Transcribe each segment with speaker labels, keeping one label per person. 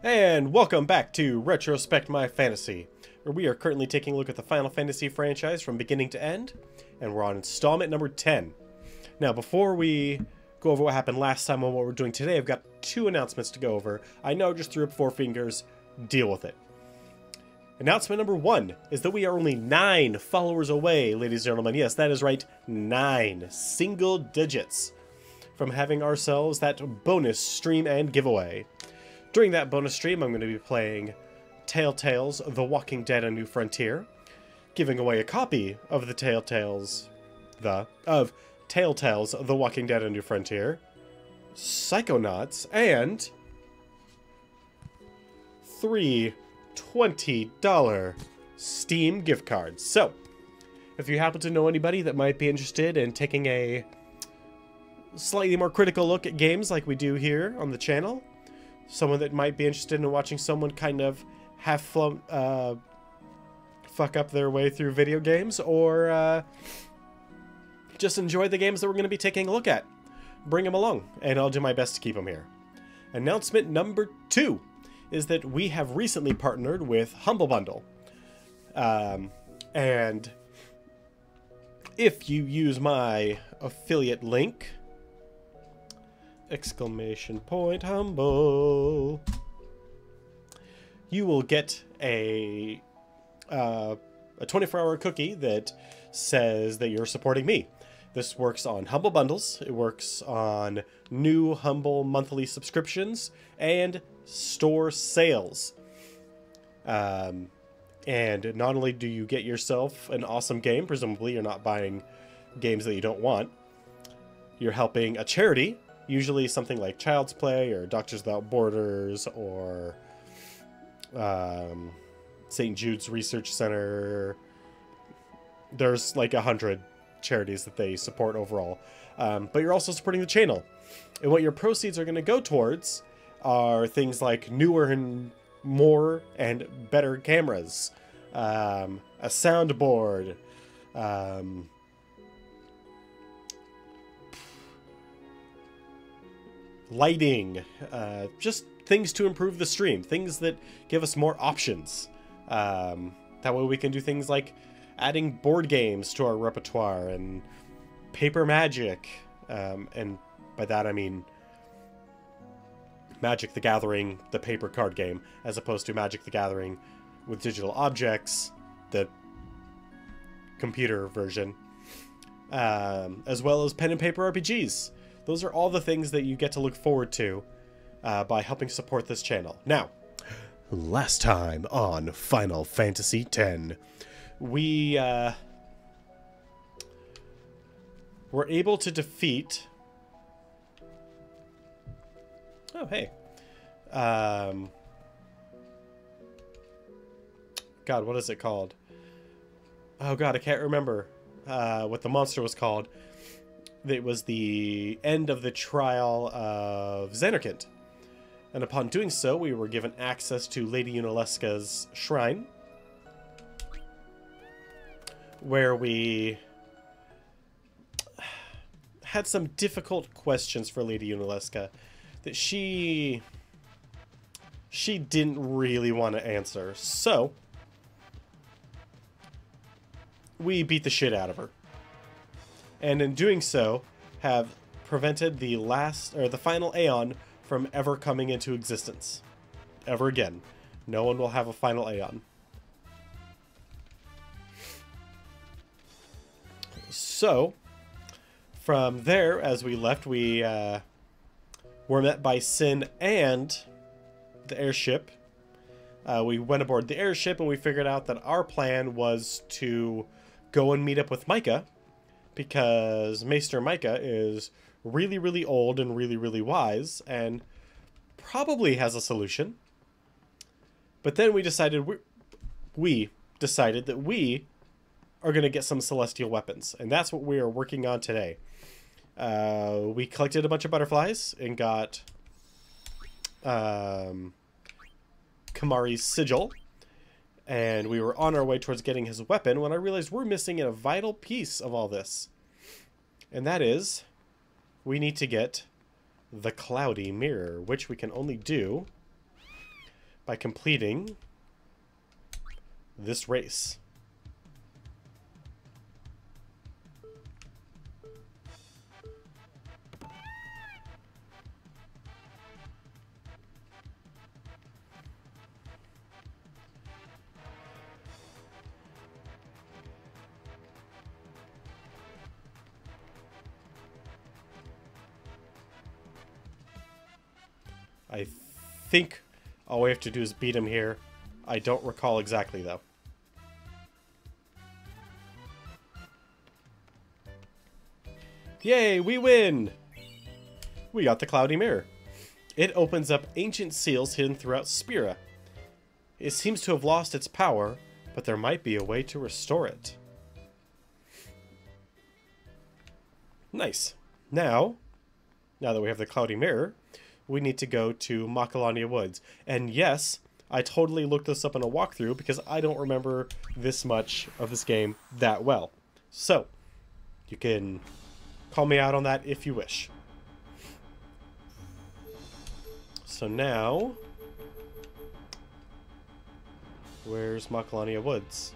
Speaker 1: And welcome back to Retrospect My Fantasy, where we are currently taking a look at the Final Fantasy franchise from beginning to end, and we're on installment number 10. Now, before we go over what happened last time and what we're doing today, I've got two announcements to go over. I know I just threw up four fingers, deal with it. Announcement number 1 is that we are only 9 followers away, ladies and gentlemen. Yes, that is right, 9 single digits from having ourselves that bonus stream and giveaway. During that bonus stream, I'm going to be playing Telltale's The Walking Dead: A New Frontier, giving away a copy of Telltale's The Walking Dead: A New Frontier, Psychonauts, and 3 $20 Steam gift cards. So, if you happen to know anybody that might be interested in taking a slightly more critical look at games like we do here on the channel, someone that might be interested in watching someone kind of fuck up their way through video games, or just enjoy the games that we're going to be taking a look at, bring them along, and I'll do my best to keep them here. Announcement number 2 is that we have recently partnered with Humble Bundle. And if you use my affiliate link, !humble, you will get a 24-hour cookie that says that you're supporting me. This works on Humble Bundles, it works on new Humble monthly subscriptions, and store sales. And not only do you get yourself an awesome game, presumably you're not buying games that you don't want, you're helping a charity, usually something like Child's Play or Doctors Without Borders or St. Jude's Research Center. There's like 100 charities that they support overall. But you're also supporting the channel. And what your proceeds are going to go towards are things like newer and more and better cameras, a soundboard, lighting, just things to improve the stream, things that give us more options. That way we can do things like adding board games to our repertoire and paper magic, and by that I mean Magic the Gathering, the paper card game, as opposed to Magic the Gathering with digital objects, the computer version, as well as pen and paper RPGs. Those are all the things that you get to look forward to by helping support this channel. Now, last time on Final Fantasy X, we were able to defeat... Oh, hey. God, what is it called? Oh god, I can't remember what the monster was called. It was the end of the trial of Xanarkand. And upon doing so, we were given access to Lady Yunalesca's shrine, where we had some difficult questions for Lady Yunalesca that she didn't really want to answer. So we beat the shit out of her. And in doing so, have prevented the final Aeon from ever coming into existence. Ever again. No one will have a final Aeon. So, from there, as we left, we were met by Sin and the airship. We went aboard the airship and we figured out that our plan was to go and meet up with Micah, because Maester Micah is really, really old and really, really wise and probably has a solution. But then we decided that we are going to get some celestial weapons, and that's what we are working on today. We collected a bunch of butterflies and got Kamari's sigil, and we were on our way towards getting his weapon when I realized we're missing a vital piece of all this. And that is, we need to get the Cloudy Mirror, which we can only do by completing this race. I think all we have to do is beat him here. I don't recall exactly, though. Yay, we win! We got the Cloudy Mirror. It opens up ancient seals hidden throughout Spira. It seems to have lost its power, but there might be a way to restore it. Nice. Now that we have the Cloudy Mirror, we need to go to Macalania Woods. And yes, I totally looked this up in a walkthrough because I don't remember this much of this game that well. So, you can call me out on that if you wish. So now, where's Macalania Woods?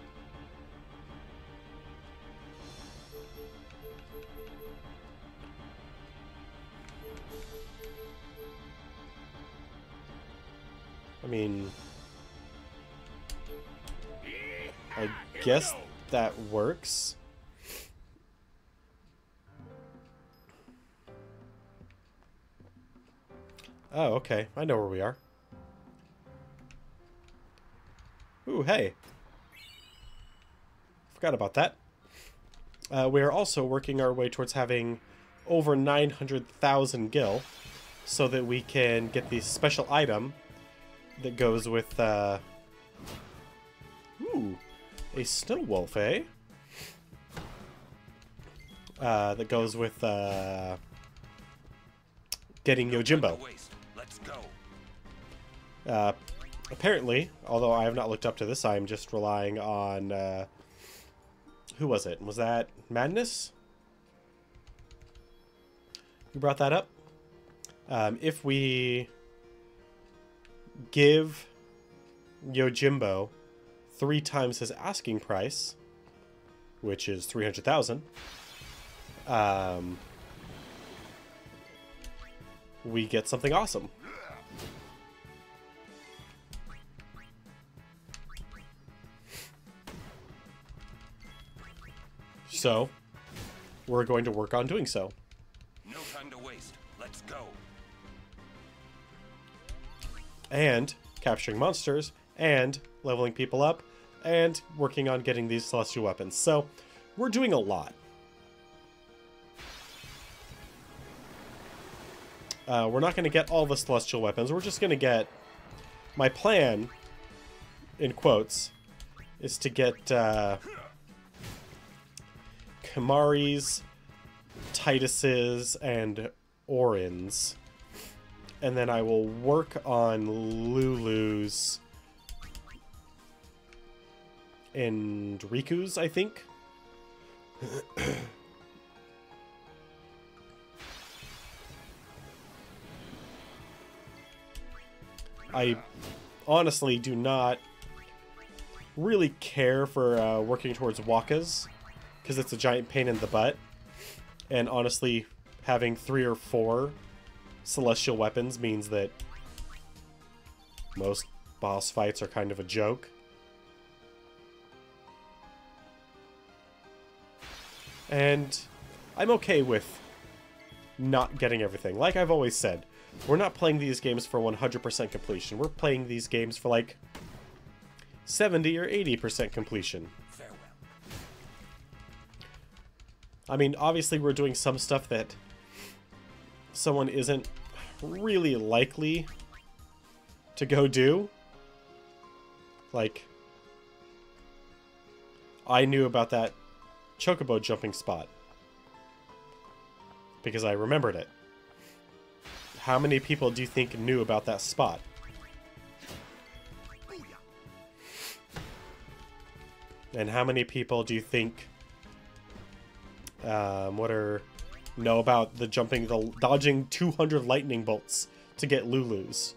Speaker 1: I mean, I guess that works. Oh, okay. I know where we are. Ooh, hey. Forgot about that. We are also working our way towards having over 900,000 gil so that we can get the special item that goes with, ooh, a snow wolf, eh? That goes with, getting Yojimbo.
Speaker 2: Let's go.
Speaker 1: Apparently, although I have not looked up to this, I'm just relying on, who was it? Was that Madness? Who brought that up? If we give Yojimbo 3 times his asking price, which is 300,000, we get something awesome. So, we're going to work on doing so.
Speaker 2: No time to waste. Let's go.
Speaker 1: And capturing monsters, and leveling people up, and working on getting these celestial weapons. So, we're doing a lot. We're not going to get all the celestial weapons. We're just going to get... My plan, in quotes, is to get Kamari's, Titus's, and Orin's. And then I will work on Lulu's and Riku's, I think. I honestly do not really care for working towards Waka's, because it's a giant pain in the butt. And honestly, having 3 or 4 celestial weapons means that most boss fights are kind of a joke. And I'm okay with not getting everything. Like I've always said, we're not playing these games for 100% completion. We're playing these games for like 70 or 80% completion.
Speaker 2: Farewell.
Speaker 1: I mean, obviously we're doing some stuff that someone isn't really likely to go do. Like, I knew about that chocobo jumping spot because I remembered it. How many people do you think knew about that spot? And how many people do you think know about the dodging 200 lightning bolts to get Lulu's?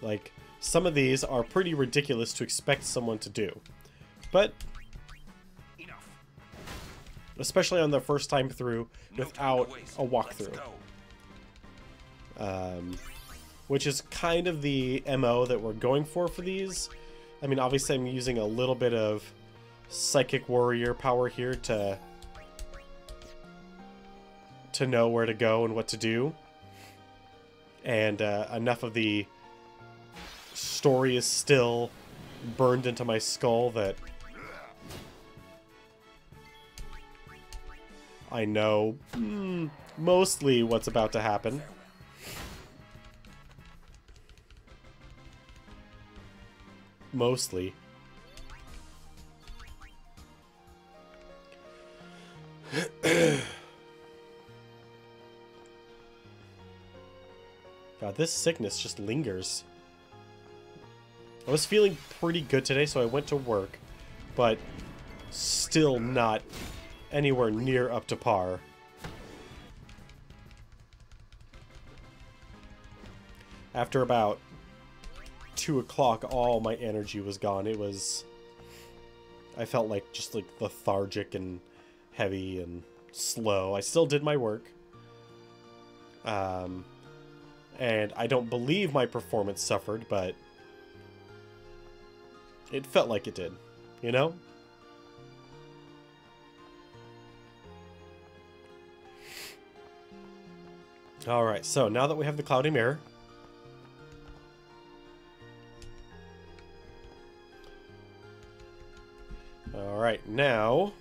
Speaker 1: Like, some of these are pretty ridiculous to expect someone to do. But,
Speaker 2: Enough.
Speaker 1: especially on the first time through
Speaker 2: No
Speaker 1: without
Speaker 2: time to waste.
Speaker 1: a walkthrough.
Speaker 2: Let's go.
Speaker 1: Which is kind of the MO that we're going for these. I mean, obviously I'm using a little bit of Psychic Warrior power here to know where to go and what to do. And enough of the story is still burned into my skull that I know mostly what's about to happen. Mostly. God, this sickness just lingers. I was feeling pretty good today, so I went to work, but still not anywhere near up to par. After about 2 o'clock, all my energy was gone. It was... I felt like just like lethargic and heavy and slow. I still did my work. And I don't believe my performance suffered, but it felt like it did, you know? Alright, so now that we have the cloudy mirror, alright, now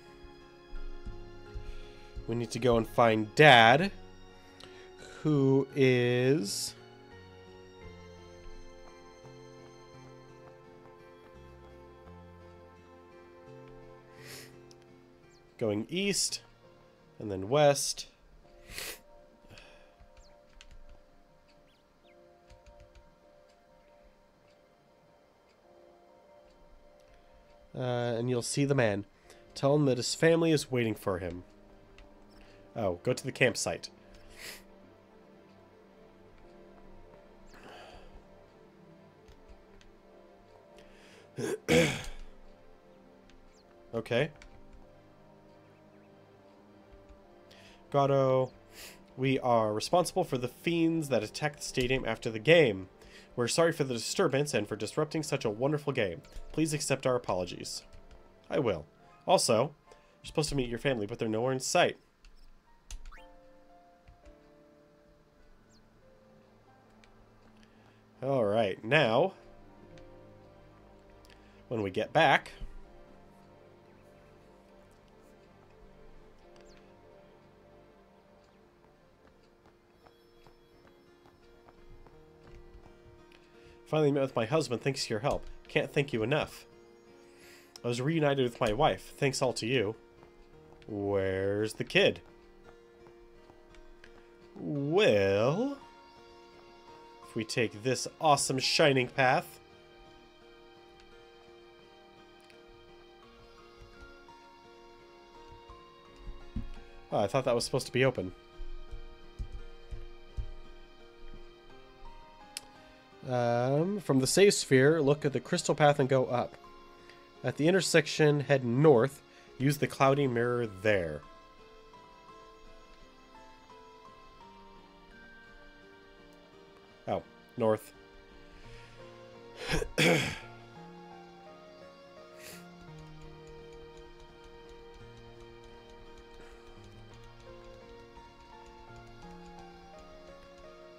Speaker 1: we need to go and find Dad, who is... going east, and then west. And you'll see the man. Tell him that his family is waiting for him. Oh, go to the campsite. Okay. Grotto, we are responsible for the fiends that attacked the stadium after the game. We're sorry for the disturbance and for disrupting such a wonderful game. Please accept our apologies. I will. Also, you're supposed to meet your family, but they're nowhere in sight. Alright, now, when we get back... Finally met with my husband thanks to your help. Can't thank you enough. I was reunited with my wife. Thanks all to you. Where's the kid? Well... if we take this awesome shining path... Oh, I thought that was supposed to be open. From the save sphere, look at the crystal path and go up. At the intersection, head north. Use the cloudy mirror there. Oh, north.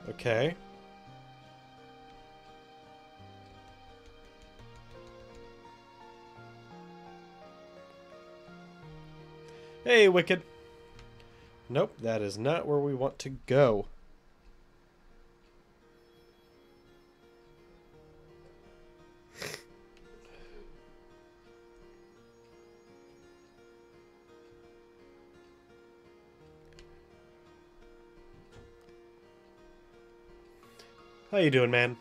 Speaker 1: Okay. Hey, Wicked. Nope, that is not where we want to go. How you doing, man?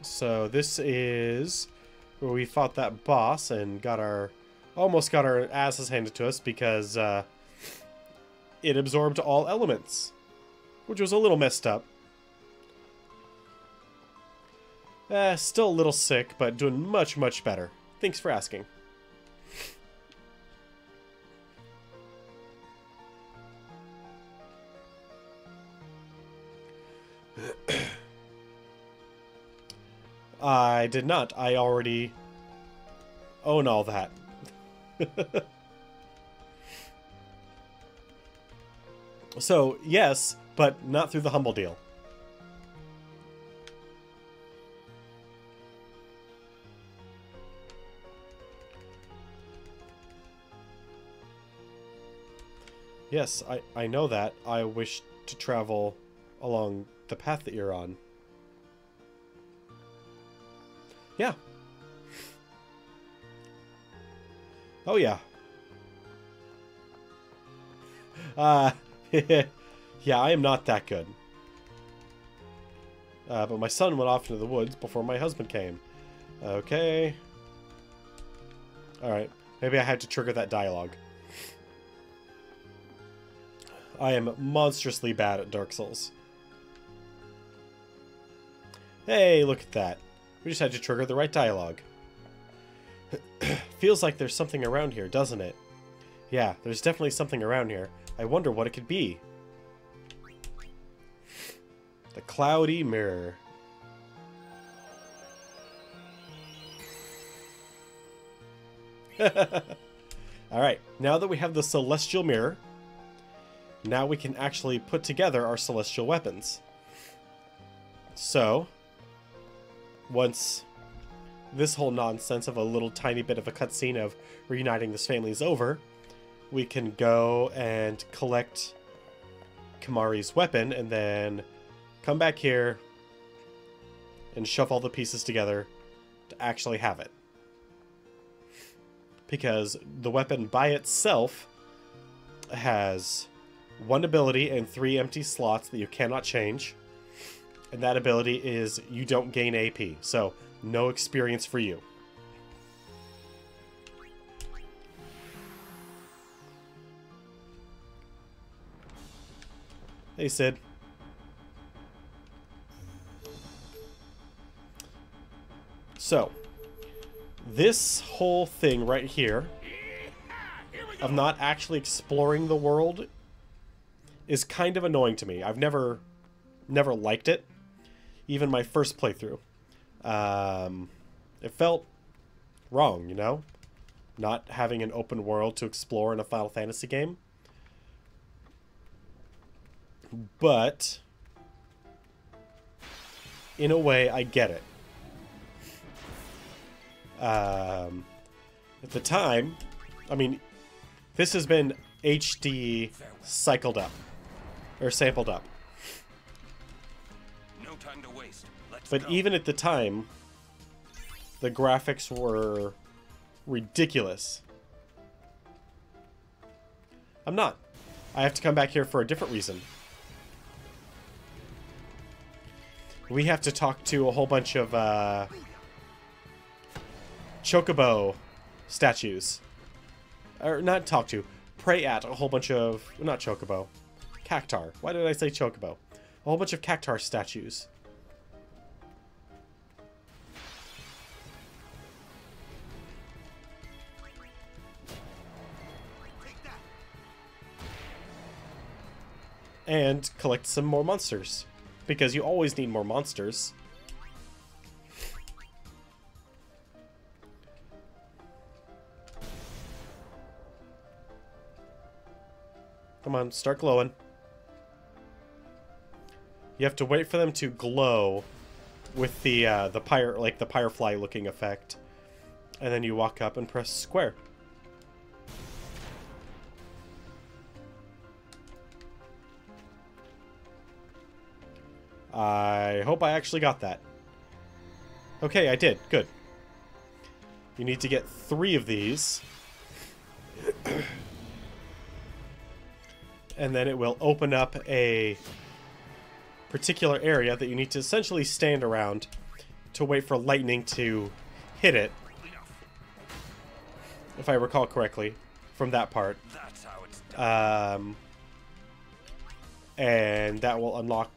Speaker 1: So this is where we fought that boss and got our Almost got our asses handed to us because it absorbed all elements, which was a little messed up. Still a little sick, but doing much, much better. Thanks for asking. I did not. I already own all that. So, yes, but not through the humble deal. Yes, I know that. I wish to travel along the path that you're on. Yeah. Oh, yeah. Yeah, I am not that good. But my son went off into the woods before my husband came. Okay. Alright. Maybe I had to trigger that dialogue. I am monstrously bad at Dark Souls. Hey, look at that. We just had to trigger the right dialogue. Feels like there's something around here, doesn't it? Yeah, there's definitely something around here. I wonder what it could be. The Cloudy Mirror. Alright, now that we have the Celestial Mirror, now we can actually put together our celestial weapons. So, once this whole nonsense of a little tiny bit of a cutscene of reuniting this family is over, we can go and collect Kimahri's weapon and then come back here and shove all the pieces together to actually have it. Because the weapon by itself has one ability and 3 empty slots that you cannot change. And that ability is you don't gain AP, so no experience for you. Hey, Sid. So, this whole thing right here of not actually exploring the world is kind of annoying to me. I've never liked it. Even my first playthrough. It felt wrong, you know? Not having an open world to explore in a Final Fantasy game. But in a way, I get it. At the time, I mean, this has been HD cycled up. Or sampled up.
Speaker 2: No time to waste. Let's
Speaker 1: But
Speaker 2: go.
Speaker 1: even at the time, the graphics were ridiculous. I'm not. I have to come back here for a different reason. We have to talk to a whole bunch of Chocobo statues. Or not talk to. Pray at a whole bunch of... Not Chocobo. Cactar. Why did I say Chocobo? A whole bunch of Cactar statues. And collect some more monsters. Because you always need more monsters. Come on, start glowing. You have to wait for them to glow with the the firefly looking effect. And then you walk up and press square. I hope I actually got that. Okay, I did. Good. You need to get 3 of these. And then it will open up a particular area that you need to essentially stand around to wait for lightning to hit it if I recall correctly, from that part.
Speaker 2: That's how it's done.
Speaker 1: And that will unlock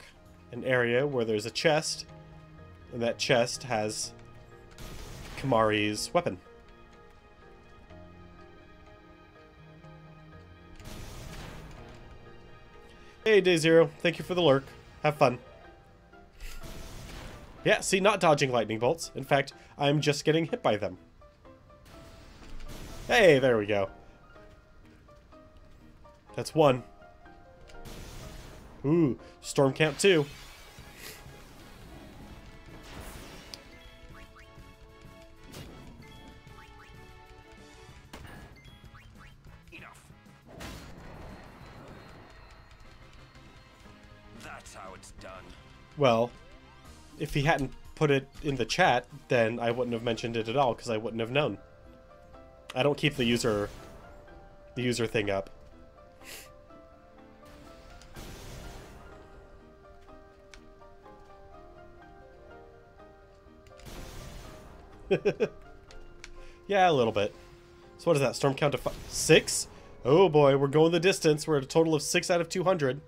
Speaker 1: an area where there's a chest, and that chest has Kamari's weapon. Hey, Day Zero. Thank you for the lurk. Have fun. Yeah, see, not dodging lightning bolts. In fact, I'm just getting hit by them. Hey, there we go. That's one. Ooh, storm count 2.
Speaker 2: Enough. That's how it's done.
Speaker 1: Well, if he hadn't put it in the chat, then I wouldn't have mentioned it at all, because I wouldn't have known. I don't keep the user thing up. Yeah, a little bit. So what is that? Storm count to 6? Oh boy, we're going the distance. We're at a total of 6 out of 200.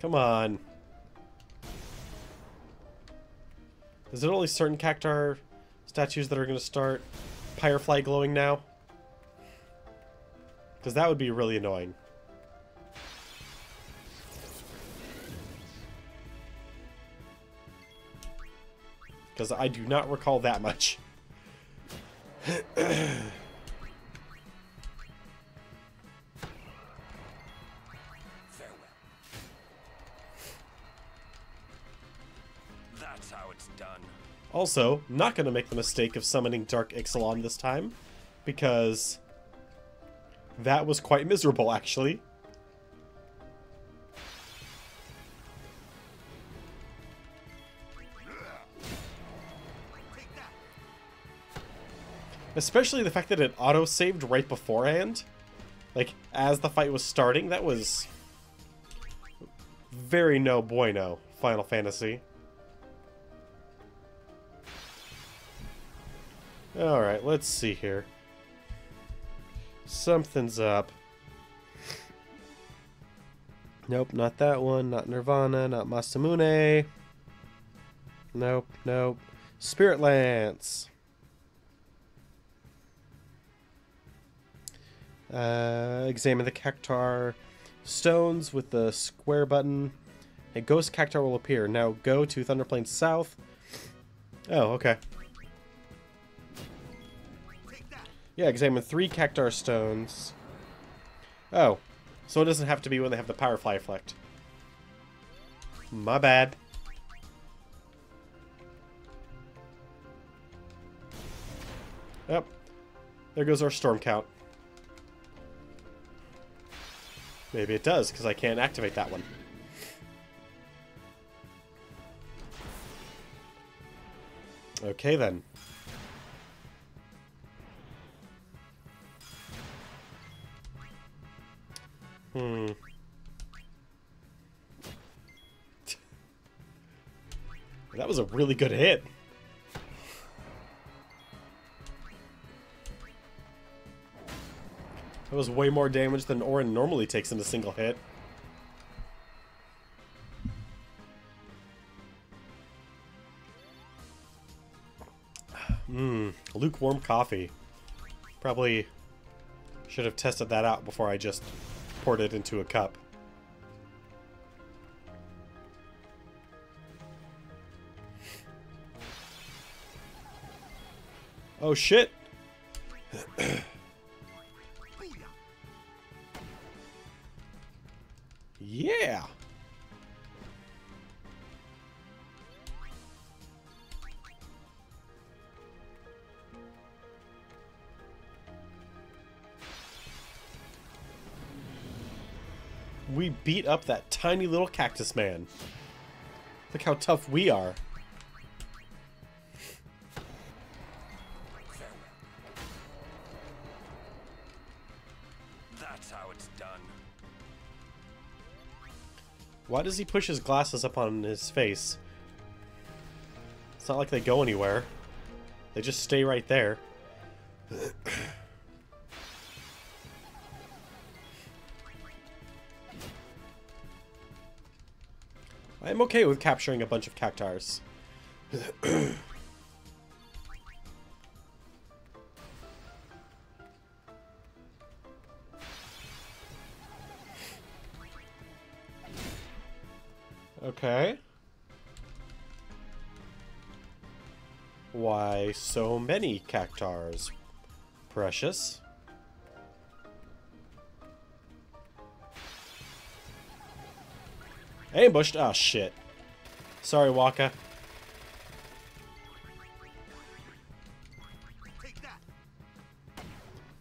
Speaker 1: Come on. Is it only certain cactar statues that are going to start Pyrefly glowing now? Because that would be really annoying. Because I do not recall that much.
Speaker 2: Farewell. That's how it's done.
Speaker 1: Also, not going to make the mistake of summoning Dark Ixalan this time, because that was quite miserable, actually. Especially the fact that it auto-saved right beforehand. Like, as the fight was starting, that was very no bueno, Final Fantasy. Alright, let's see here. Something's up. Nope, not that one. Not Nirvana, not Masamune. Nope, nope. Spirit Lance. Examine the cactar stones with the square button. A ghost cactar will appear. Now go to Thunderplain South. Oh, okay. Yeah, examine 3 cactar stones. Oh, so it doesn't have to be when they have the Pyrefly effect. My bad. Yep. There goes our storm count. Maybe it does, because I can't activate that one. Okay, then. That was a really good hit. That was way more damage than Auron normally takes in a single hit. Lukewarm coffee. Probably should have tested that out before I just poured it into a cup. Oh shit! Yeah! We beat up that tiny little cactus man. Look how tough we are. Why does he push his glasses up on his face? It's not like they go anywhere. They just stay right there. I'm okay with capturing a bunch of cactars. Okay. Why so many cactars? Precious. Ambushed? Oh, shit. Sorry, Waka.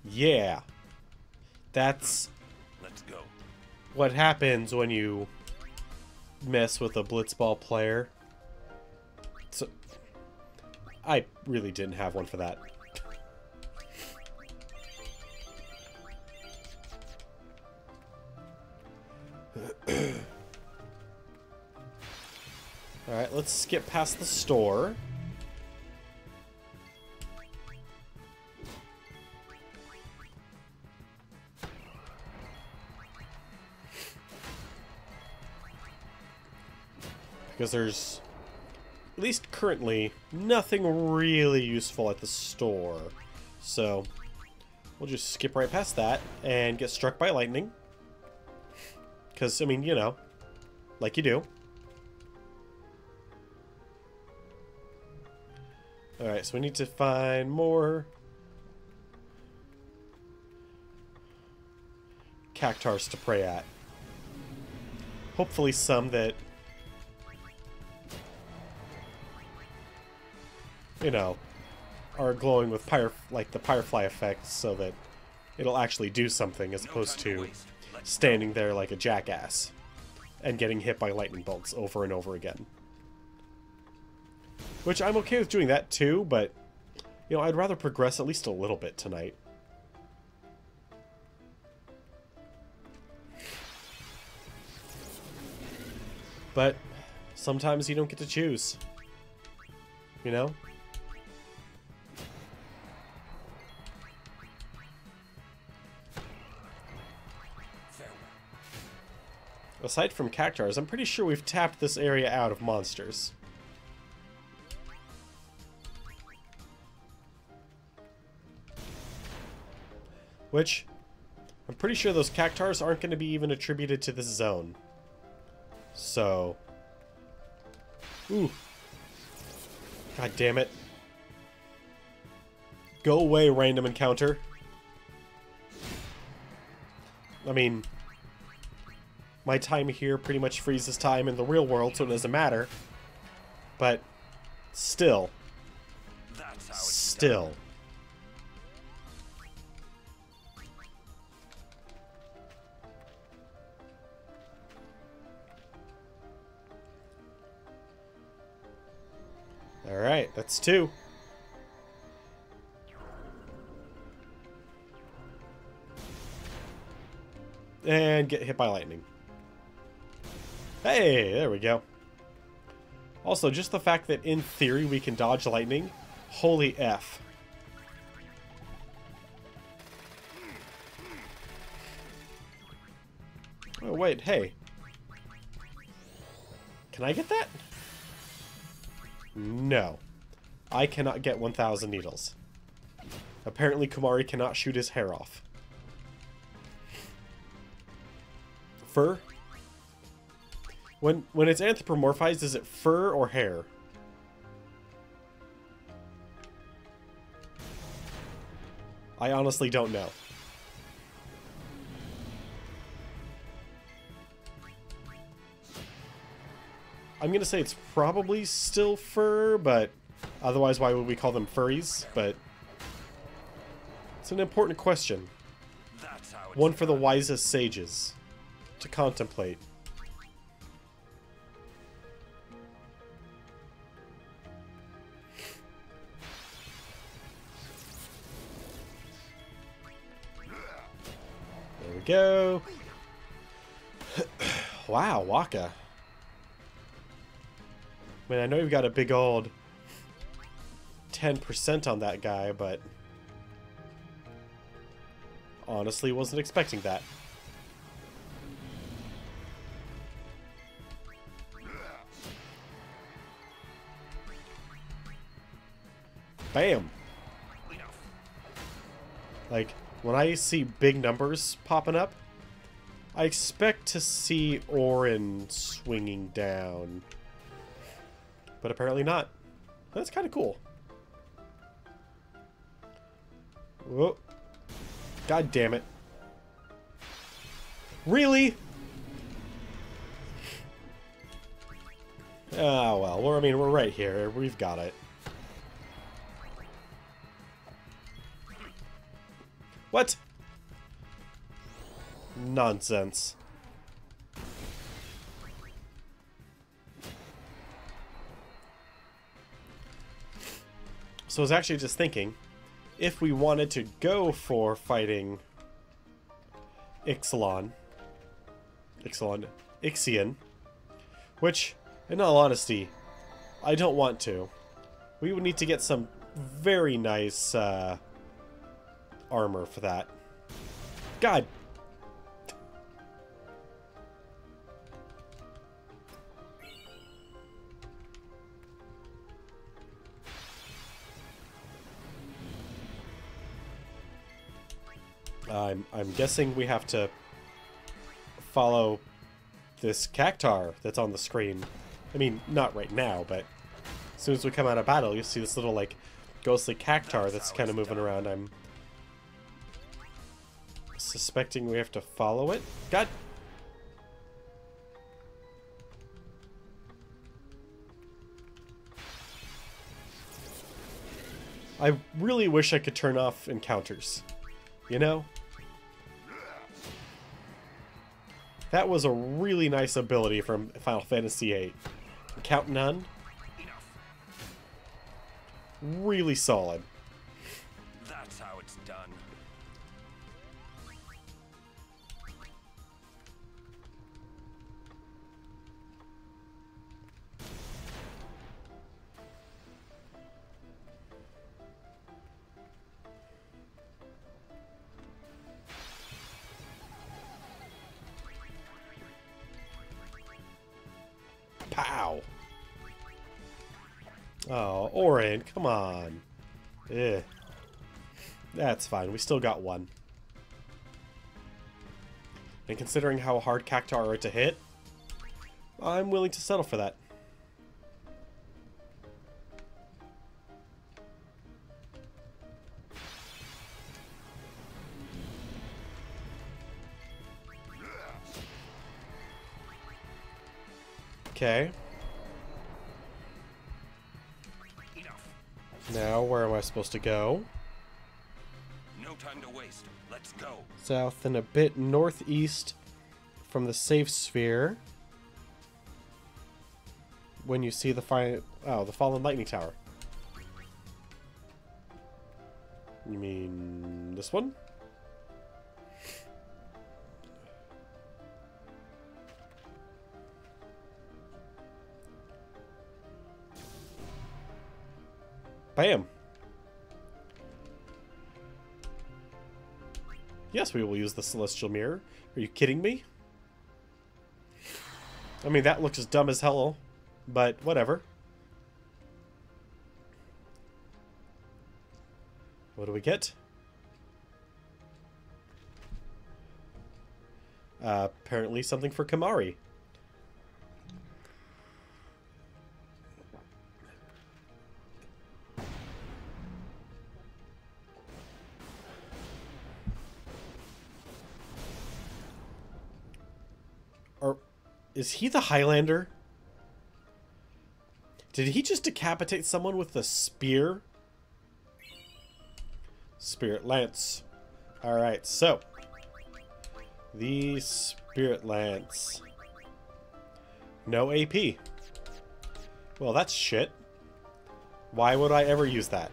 Speaker 1: Yeah. That's...
Speaker 2: Let's go.
Speaker 1: what happens when you mess with a blitzball player. So, I really didn't have one for that. Alright, let's skip past the store. Because there's, at least currently, nothing really useful at the store. So, we'll just skip right past that and get struck by lightning. Because, I mean, you know, like you do. Alright, so we need to find more cactars to prey at. Hopefully some that, you know, are glowing with like the firefly effect, so that it'll actually do something as opposed to standing there like a jackass and getting hit by lightning bolts over and over again. Which I'm okay with doing that too, but, you know, I'd rather progress at least a little bit tonight. But sometimes you don't get to choose. You know? Aside from cactars, I'm pretty sure we've tapped this area out of monsters. Which, I'm pretty sure those cactars aren't going to be even attributed to this zone. So... ooh. God damn it. Go away, random encounter. I mean... my time here pretty much freezes time in the real world, so it doesn't matter. But... still. Still. Alright, that's 2. And get hit by lightning. Hey, there we go. Also, just the fact that in theory we can dodge lightning, holy F. Oh wait, hey. Can I get that? No. I cannot get 1,000 needles. Apparently Kumari cannot shoot his hair off. Fur? When it's anthropomorphized, is it fur or hair? I honestly don't know. I'm gonna say it's probably still fur, but otherwise why would we call them furries? But it's an important question. One for the wisest sages to contemplate. There we go. Wow, Waka. I mean, I know you've got a big old 10% on that guy, but honestly wasn't expecting that. Bam! Like, when I see big numbers popping up, I expect to see Orin swinging down. But apparently not. That's kind of cool. Whoa. God damn it. Really? Oh, well, I mean, we're right here. We've got it. What? Nonsense. So I was actually just thinking, if we wanted to go for fighting Ixion, which, in all honesty, I don't want to. We would need to get some very nice armor for that. God. I'm guessing we have to follow this cactar that's on the screen. I mean, not right now, but as soon as we come out of battle, you'll see this little, like, ghostly cactar that's kind of moving around. I'm suspecting we have to follow it. God! I really wish I could turn off encounters. You know? That was a really nice ability from Final Fantasy VIII. Count none. Really solid.
Speaker 2: That's how it's done.
Speaker 1: Pow! Oh, Orin, come on. Eh. That's fine. We still got one. And considering how hard cactar are to hit, I'm willing to settle for that. Okay. Now, where am I supposed to go?
Speaker 2: No time to waste. Let's go.
Speaker 1: South and a bit northeast from the safe sphere. When you see the the fallen lightning tower. You mean this one? Bam! Yes, we will use the celestial mirror. Are you kidding me? I mean, that looks as dumb as hell, but whatever. What do we get? Apparently something for Kamari. Is he the Highlander? Did he just decapitate someone with a spear? Spirit Lance. Alright, so. The Spirit Lance. No AP. Well, that's shit. Why would I ever use that?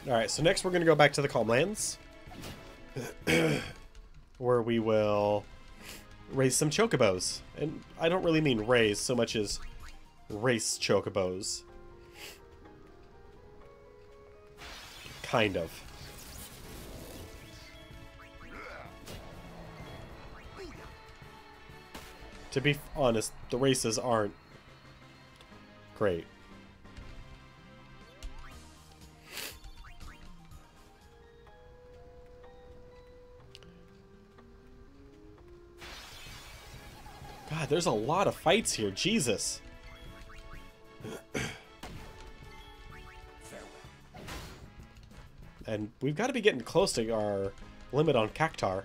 Speaker 1: Alright, so next we're going to go back to the Calm Lands. where we will raise some chocobos. And I don't really mean raise so much as race chocobos. Kind of. To be honest, the races aren't great. God, there's a lot of fights here. Jesus. And we've got to be getting close to our limit on Cactar.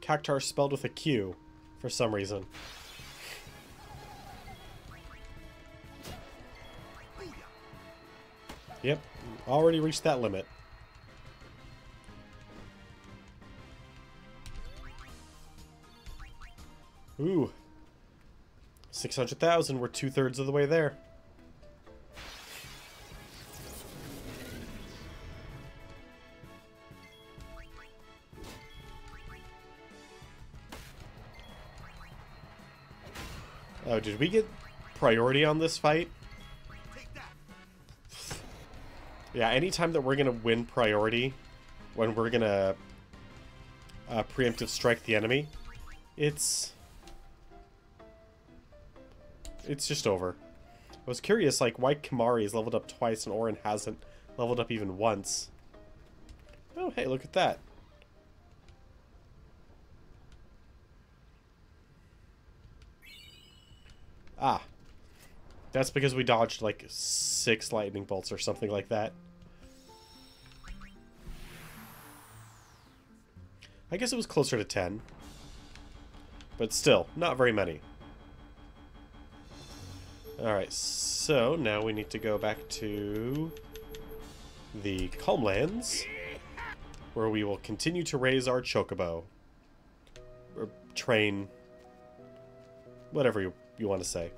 Speaker 1: Cactar spelled with a Q for some reason. Yep, already reached that limit. Ooh. 600,000, we're 2/3 of the way there. Oh, did we get priority on this fight? Yeah, anytime that we're gonna win priority, when we're gonna preemptive strike the enemy, it's just over. I was curious, like, why Kimari is leveled up twice and Orin hasn't leveled up even once. Oh, hey, look at that. Ah. That's because we dodged, like, 6 lightning bolts or something like that. I guess it was closer to 10. But still, not very many. Alright, so now we need to go back to the Calmlands, where we will continue to raise our chocobo. Or train. Whatever you want to say.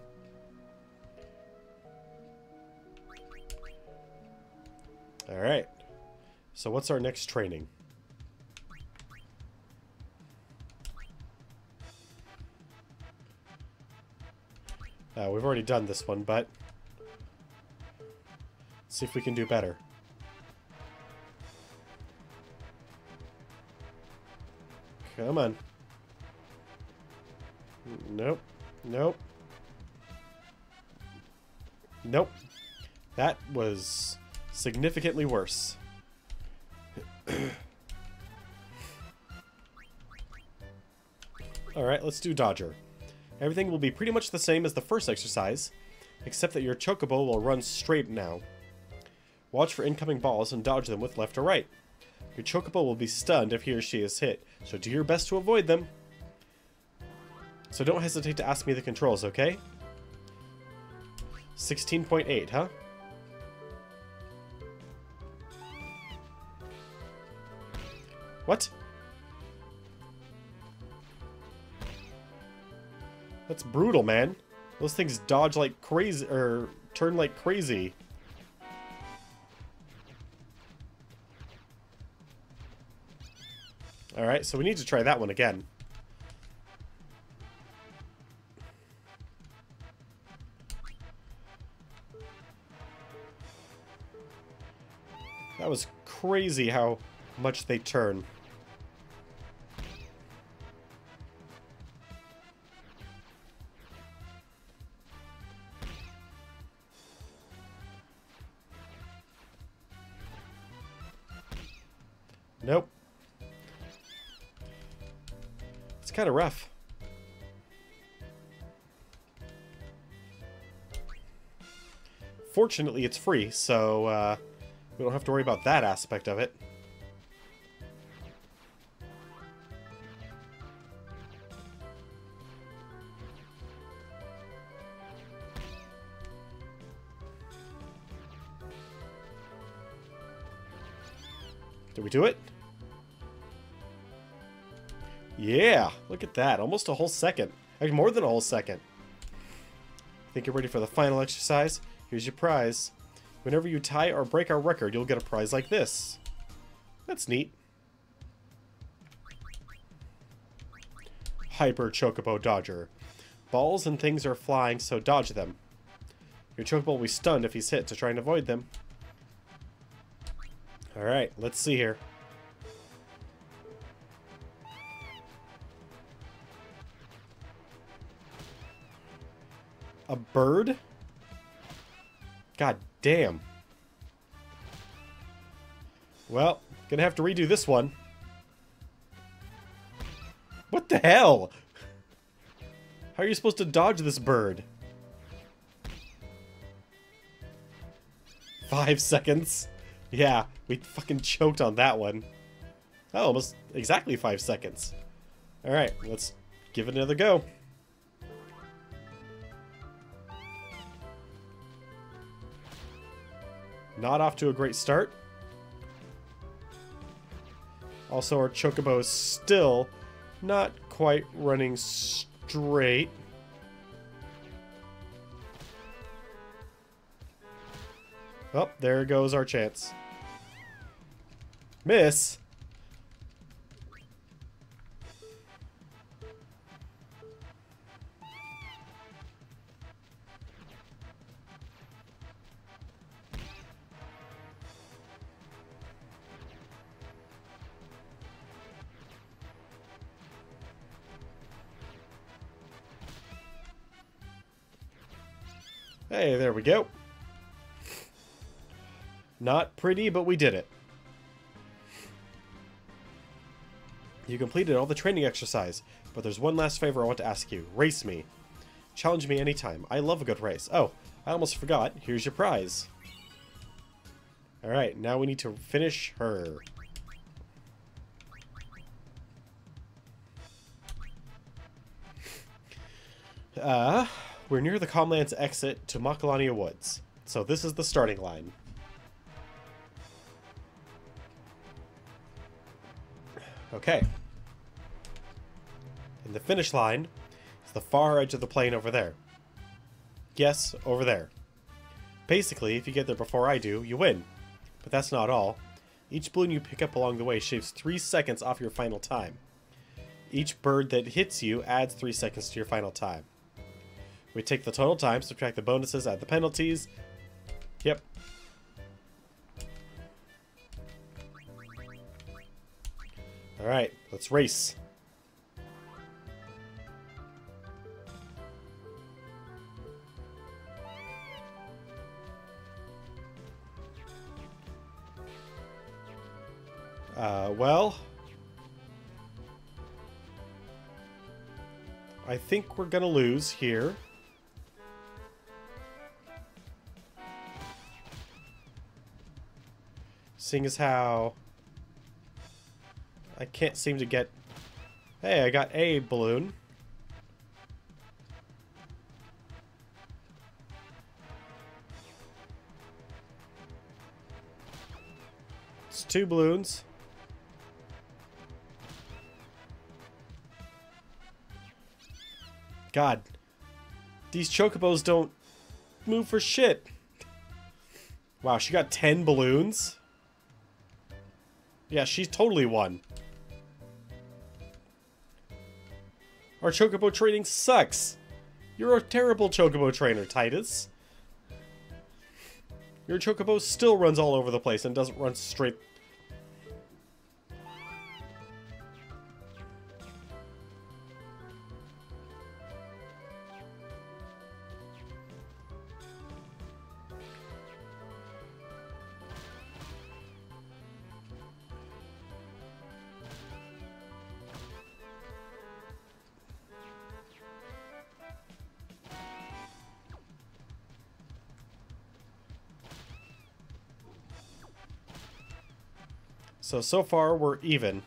Speaker 1: Alright. So what's our next training? We've already done this one, but let's see if we can do better. Come on. Nope. Nope. Nope. That was significantly worse. Alright, let's do Dodger. Everything will be pretty much the same as the first exercise, except that your chocobo will run straight now. Watch for incoming balls and dodge them with left or right. Your chocobo will be stunned if he or she is hit, so do your best to avoid them. So don't hesitate to ask me the controls, okay? 16.8, huh? What? That's brutal, man. Those things dodge like crazy, or turn like crazy. Alright, so we need to try that one again. That was crazy how much they turn. Nope. It's kind of rough. Fortunately, it's free, so we don't have to worry about that aspect of it. Did we do it? Yeah, look at that. Almost a whole second. Actually, more than a whole second. Think you're ready for the final exercise? Here's your prize. Whenever you tie or break our record, you'll get a prize like this. That's neat. Hyper Chocobo Dodger. Balls and things are flying, so dodge them. Your Chocobo will be stunned if he's hit, so try and avoid them. Alright, let's see here. A bird? God damn. Well, gonna have to redo this one. What the hell? How are you supposed to dodge this bird? 5 seconds? Yeah, we fucking choked on that one. Oh, almost exactly 5 seconds. Alright, let's give it another go. Not off to a great start. Also, our Chocobo is still not quite running straight. Oh, there goes our chance. Miss. Hey, there we go. Not pretty, but we did it. You completed all the training exercise, but there's one last favor I want to ask you. Race me. Challenge me anytime. I love a good race. Oh, I almost forgot. Here's your prize. Alright, now we need to finish her. We're near the Comlands exit to Macalania Woods. So this is the starting line. Okay. And the finish line is the far edge of the plane over there. Yes, over there. Basically, if you get there before I do, you win. But that's not all. Each balloon you pick up along the way shaves 3 seconds off your final time. Each bird that hits you adds 3 seconds to your final time. We take the total time, subtract the bonuses, add the penalties. Yep. Alright, let's race. Well, I think we're gonna lose here. Seeing as how I can't seem to get... Hey, I got a balloon. It's 2 balloons. God. These Chocobos don't move for shit. Wow, she got 10 balloons? Yeah, she's totally won. Our Chocobo training sucks. You're a terrible Chocobo trainer, Titus. Your Chocobo still runs all over the place and doesn't run straight. So far, we're even.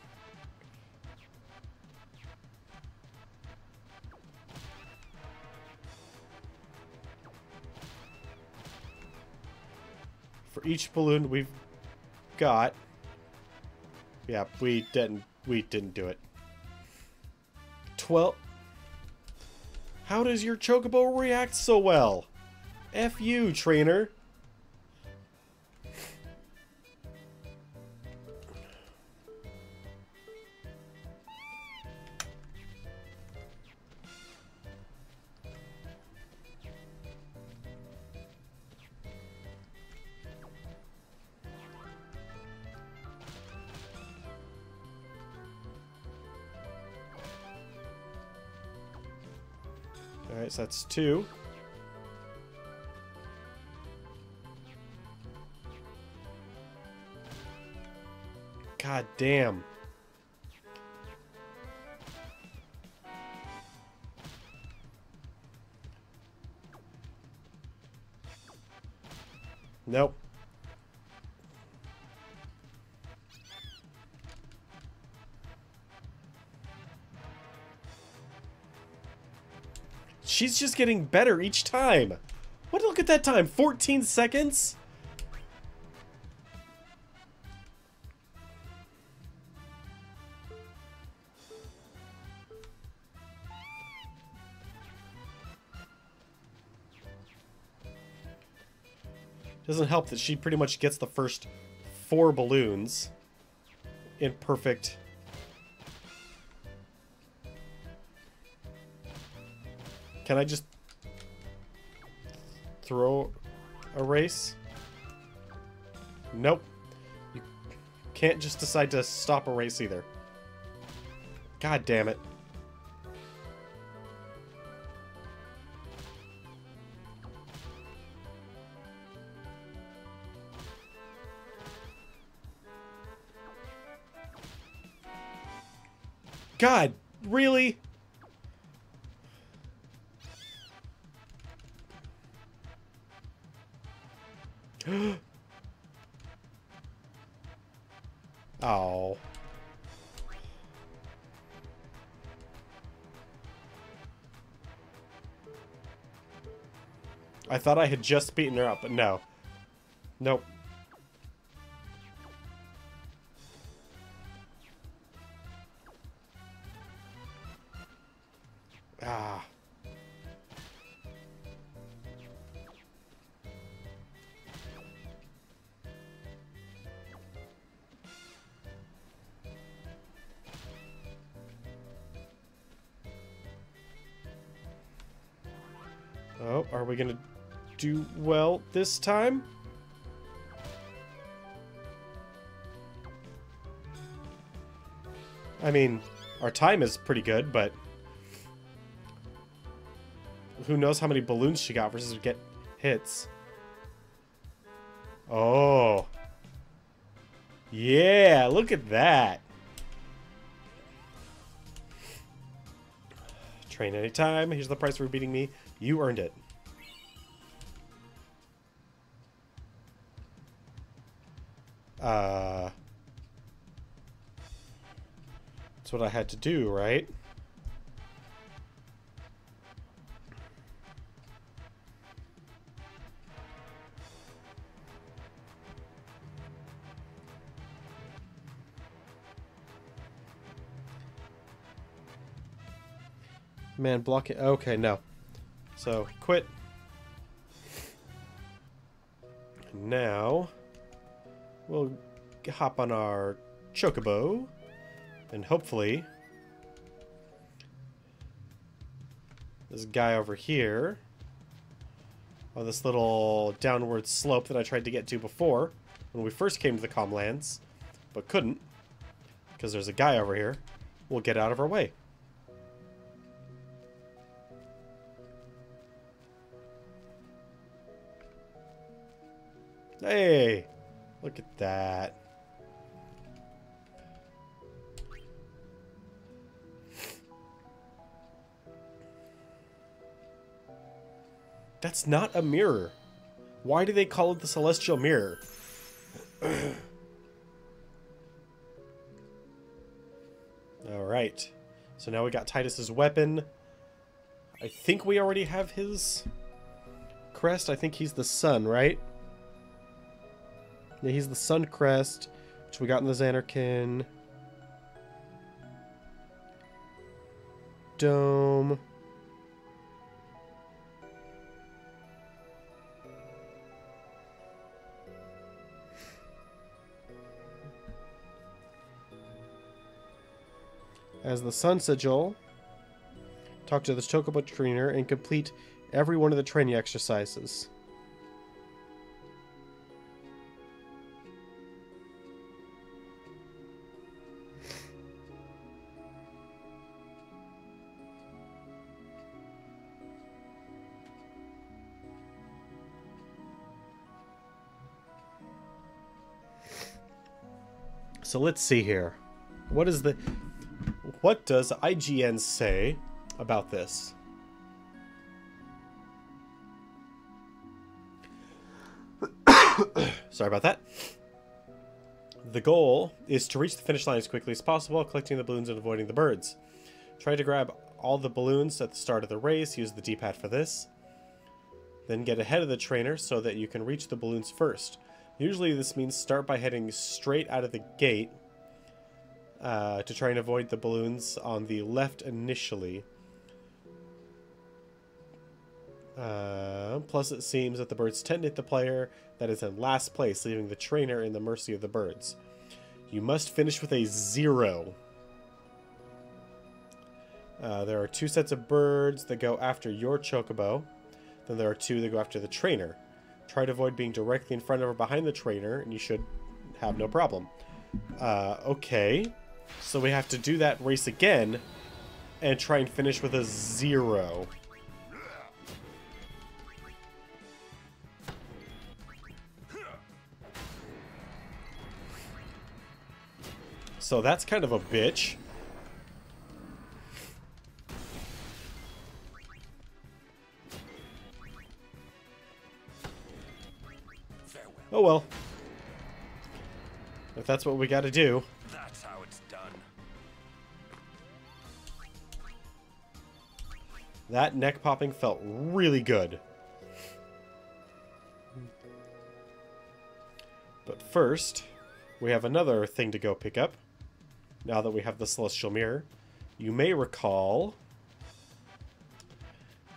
Speaker 1: For each balloon we've got... Yeah, we didn't do it. 12... How does your Chocobo react so well? F you, trainer. Alright, so that's 2. God damn. Nope. She's just getting better each time. What? Look at that time. 14 seconds? Doesn't help that she pretty much gets the first 4 balloons in perfect. Can I just throw a race? Nope. You can't just decide to stop a race either. God damn it. God, really? Oh. I thought I had just beaten her up, but no. Nope. Ah. Oh, are we gonna do well this time? I mean, our time is pretty good, but who knows how many balloons she got versus get hits. Oh. Yeah, look at that. Train anytime. Here's the price for beating me. You earned it. That's what I had to do, right? Man, block it. Okay, no. So, quit. Now, we'll hop on our chocobo, and hopefully, this guy over here, on this little downward slope that I tried to get to before, when we first came to the Comlands, but couldn't, because there's a guy over here, will get out of our way. Hey, look at that. That's not a mirror. Why do they call it the Celestial Mirror? Alright. So now we got Titus's weapon. I think we already have his crest. I think he's the sun, right? Yeah, he's the sun crest, which we got in the Xanarkin. Dome. As the Sun Sigil, talk to this Chocobo trainer and complete every one of the training exercises. So let's see here. What does IGN say about this? Sorry about that. The goal is to reach the finish line as quickly as possible, collecting the balloons and avoiding the birds. Try to grab all the balloons at the start of the race. Use the D-pad for this. Then get ahead of the trainer so that you can reach the balloons first. Usually this means start by heading straight out of the gate to try and avoid the balloons on the left initially. Plus it seems that the birds tend to hit the player that is in last place, leaving the trainer in the mercy of the birds. You must finish with a 0. There are 2 sets of birds that go after your chocobo. Then there are 2 that go after the trainer. Try to avoid being directly in front of or behind the trainer, and you should have no problem. Okay. So we have to do that race again and try and finish with a 0. So that's kind of a bitch. Oh well. If that's what we gotta do.
Speaker 2: That's how it's done.
Speaker 1: That neck popping felt really good. But first, we have another thing to go pick up. Now that we have the Celestial Mirror. You may recall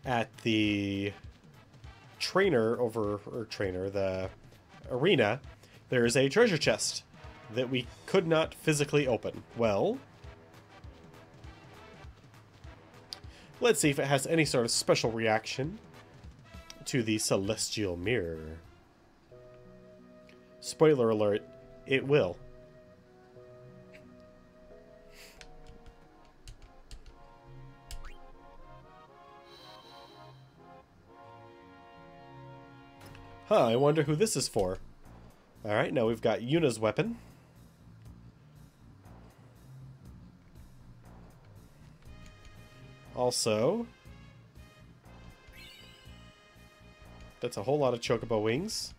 Speaker 1: at the the arena, there is a treasure chest that we could not physically open. Well, let's see if it has any sort of special reaction to the Celestial Mirror. Spoiler alert, it will. Huh, I wonder who this is for. Alright, now we've got Yuna's weapon. Also, that's a whole lot of chocobo wings.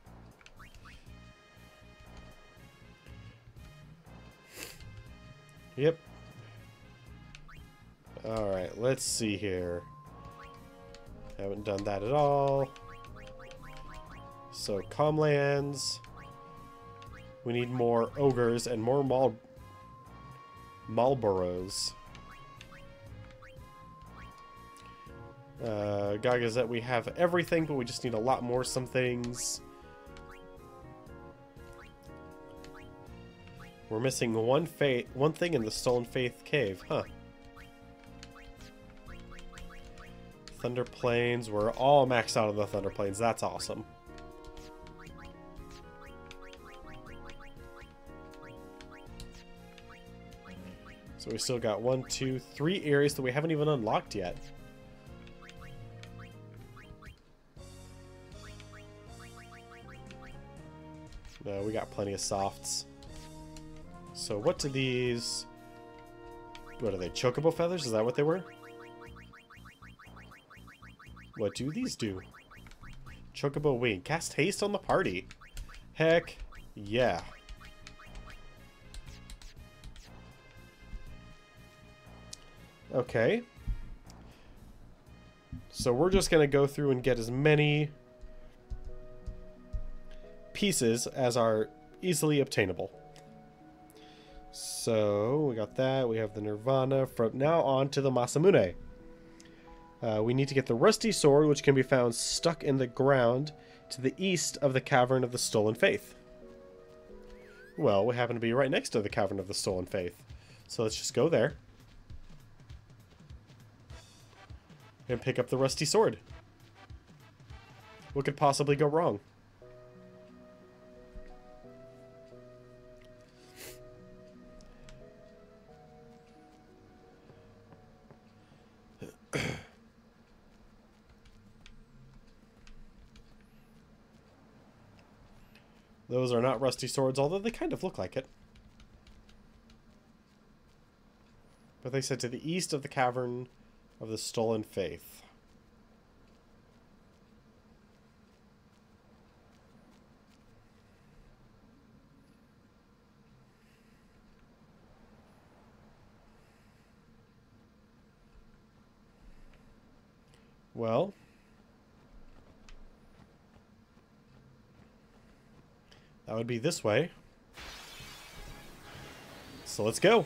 Speaker 1: Yep. Alright, let's see here. Haven't done that at all. So, Comlands. We need more ogres and more Marlboros. Gagazette, we have everything, but we just need a lot more some things. We're missing one thing in the Stolen Faith Cave, huh? Thunder Plains, we're all maxed out on the Thunder Plains, that's awesome. So we still got 1, 2, 3 areas that we haven't even unlocked yet. No, we got plenty of softs. So what do these... What are they? Chocobo feathers? Is that what they were? What do these do? Chocobo wing. Cast haste on the party. Heck yeah. Okay. So we're just going to go through and get as many pieces as are easily obtainable. So we got that. We have the Nirvana. From now on to the Masamune. We need to get the Rusty Sword, which can be found stuck in the ground to the east of the Cavern of the Stolen Faith. Well, we happen to be right next to the Cavern of the Stolen Faith. So let's just go there. And pick up the Rusty Sword. What could possibly go wrong? Those are not rusty swords, although they kind of look like it. But they said to the east of the Cavern of the Stolen Faith. Well, that would be this way. So let's go.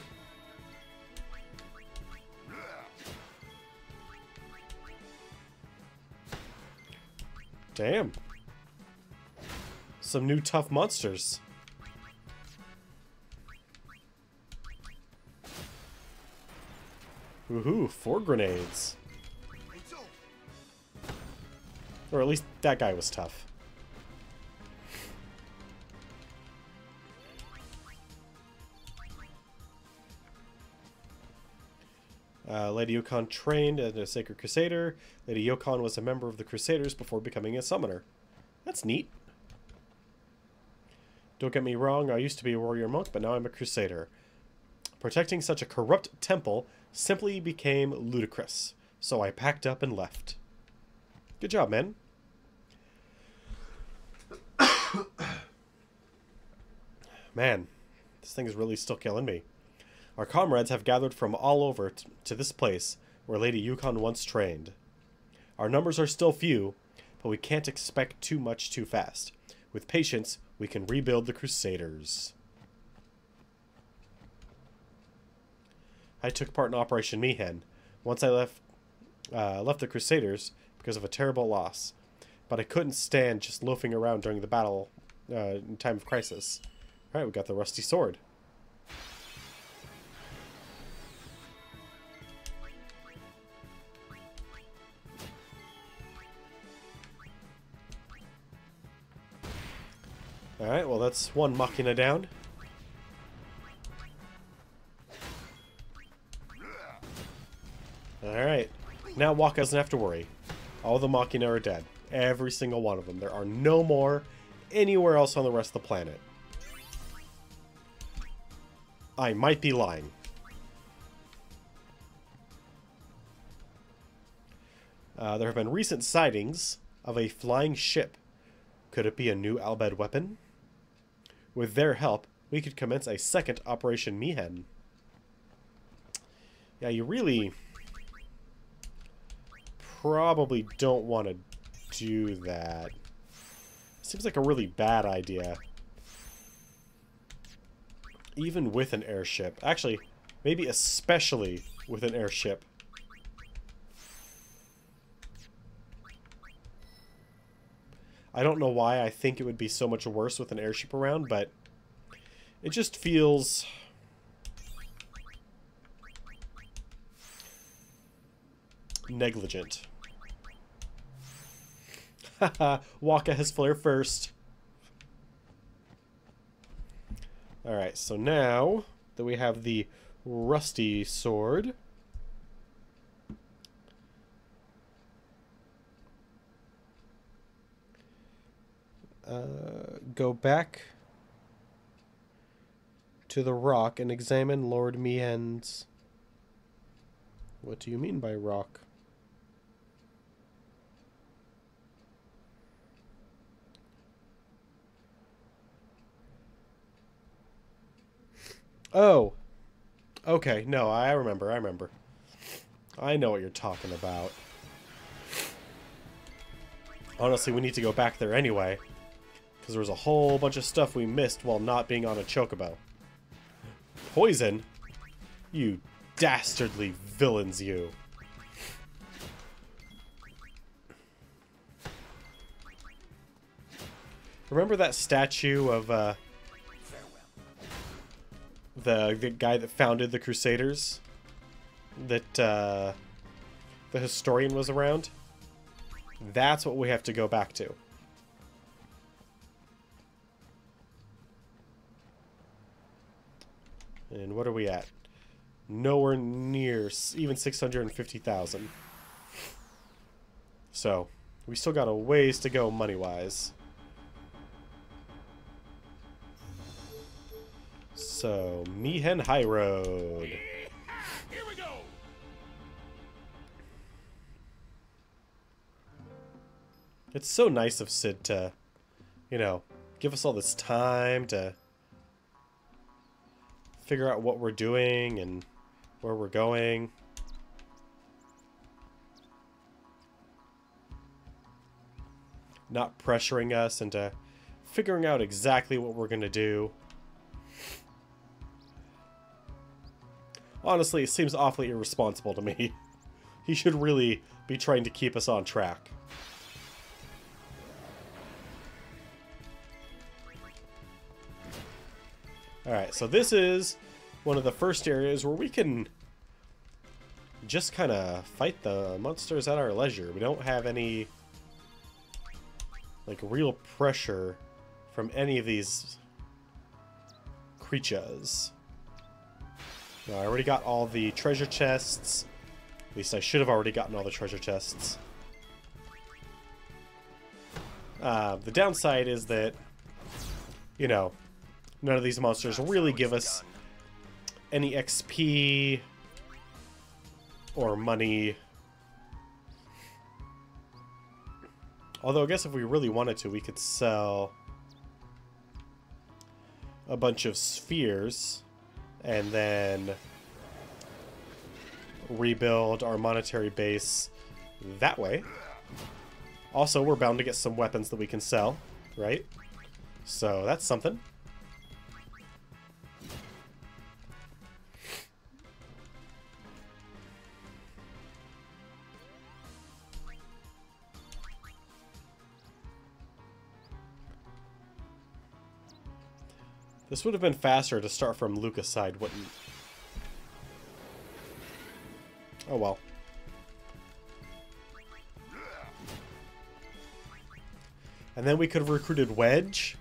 Speaker 1: Damn. Some new tough monsters. Woohoo, 4 grenades. Or at least that guy was tough. Lady Yukon trained as a Sacred Crusader. Lady Yukon was a member of the Crusaders before becoming a summoner. That's neat. Don't get me wrong, I used to be a warrior monk, but now I'm a Crusader. Protecting such a corrupt temple simply became ludicrous, so I packed up and left. Good job, man. Man, this thing is really still killing me. Our comrades have gathered from all over to this place where Lady Yukon once trained. Our numbers are still few, but we can't expect too much too fast. With patience, we can rebuild the Crusaders. I took part in Operation Mihen. Once I left the Crusaders because of a terrible loss, but I couldn't stand just loafing around during the battle in time of crisis. All right, we got the rusty sword. Alright, well that's one Machina down. Alright, now Waka doesn't have to worry. All the Machina are dead. Every single one of them. There are no more anywhere else on the rest of the planet. I might be lying. There have been recent sightings of a flying ship. Could it be a new Albed weapon? With their help, we could commence a second Operation Mihen. Yeah, you really probably don't want to do that. Seems like a really bad idea. Even with an airship. Actually, maybe especially with an airship. I don't know why I think it would be so much worse with an airship around, but it just feels negligent. Haha, Waka has flare first. Alright, so now that we have the rusty sword, go back to the rock and examine Lord Mihen's... What do you mean by rock? Oh. Okay, no, I remember. I know what you're talking about. Honestly, we need to go back there anyway, because there was a whole bunch of stuff we missed while not being on a chocobo. Poison? You dastardly villains, you. Remember that statue of, the guy that founded the Crusaders? That, the historian was around? That's what we have to go back to. And what are we at? Nowhere near even 650,000. So, we still got a ways to go money-wise. So, Mihen High Road.
Speaker 2: Here we
Speaker 1: It's so nice of Sid to, you know, give us all this time to figure out what we're doing and where we're going. Not pressuring us into figuring out exactly what we're going to do. Honestly, it seems awfully irresponsible to me. He should really be trying to keep us on track. Alright, so this is one of the first areas where we can just kind of fight the monsters at our leisure. We don't have any, like, real pressure from any of these creatures. Now, I already got all the treasure chests. At least I should have already gotten all the treasure chests. The downside is that, you know, none of these monsters really give us any XP or money. Although I guess if we really wanted to, we could sell a bunch of spheres and then rebuild our monetary base that way. Also, we're bound to get some weapons that we can sell, right? So that's something. This would have been faster to start from Lucas' side, wouldn't? Oh well. And then we could have recruited Wedge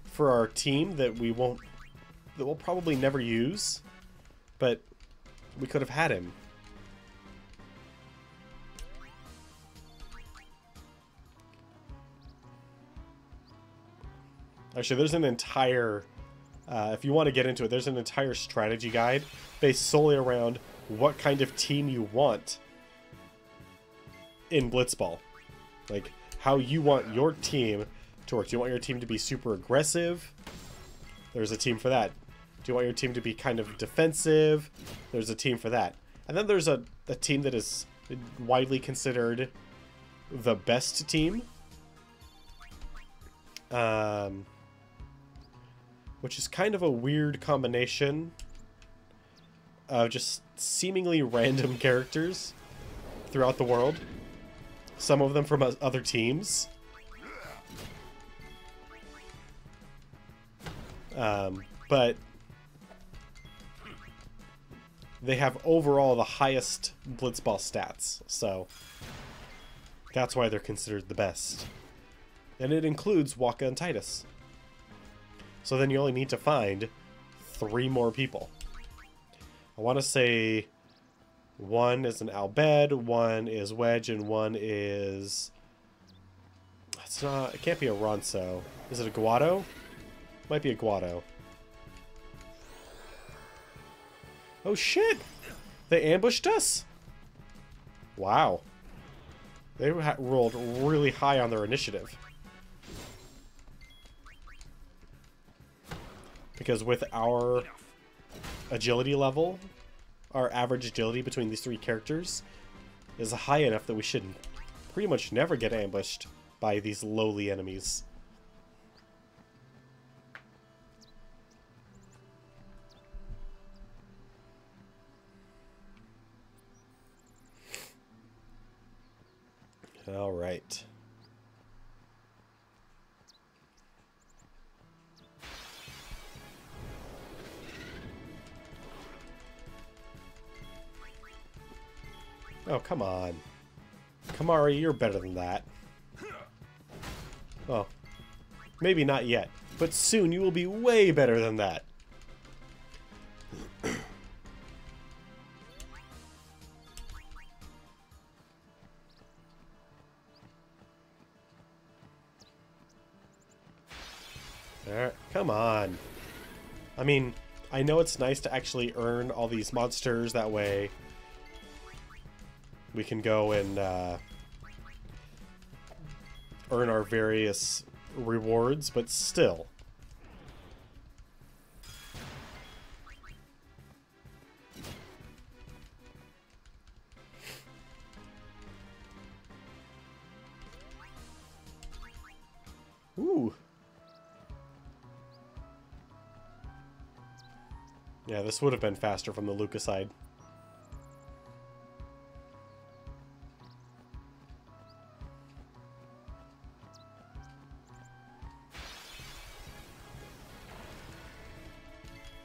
Speaker 1: for our team that we'll probably never use, but we could have had him. Actually, there's an entire, if you want to get into it, there's an entire strategy guide based solely around what kind of team you want in Blitzball. Like, how you want your team to work. Do you want your team to be super aggressive? There's a team for that. Do you want your team to be kind of defensive? There's a team for that. And then there's a team that is widely considered the best team. Which is kind of a weird combination of just seemingly random characters throughout the world. Some of them from other teams. But they have overall the highest Blitzball stats, so that's why they're considered the best. And it includes Waka and Titus. So then you only need to find 3 more people. I want to say 1 is an Albed, 1 is Wedge, and 1 is... It's not... It can't be a Ronso. Is it a Guado? Might be a Guado. Oh shit! They ambushed us? Wow. They rolled really high on their initiative. Because with our agility level, our average agility between these 3 characters is high enough that we should pretty much never get ambushed by these lowly enemies. All right. Oh, come on. Kamari, you're better than that. Well, maybe not yet, but soon you will be way better than that. Alright, come on. I mean, I know it's nice to actually earn all these monsters, that way we can go and earn our various rewards, but still. Ooh. Yeah, this would have been faster from the Lucas side.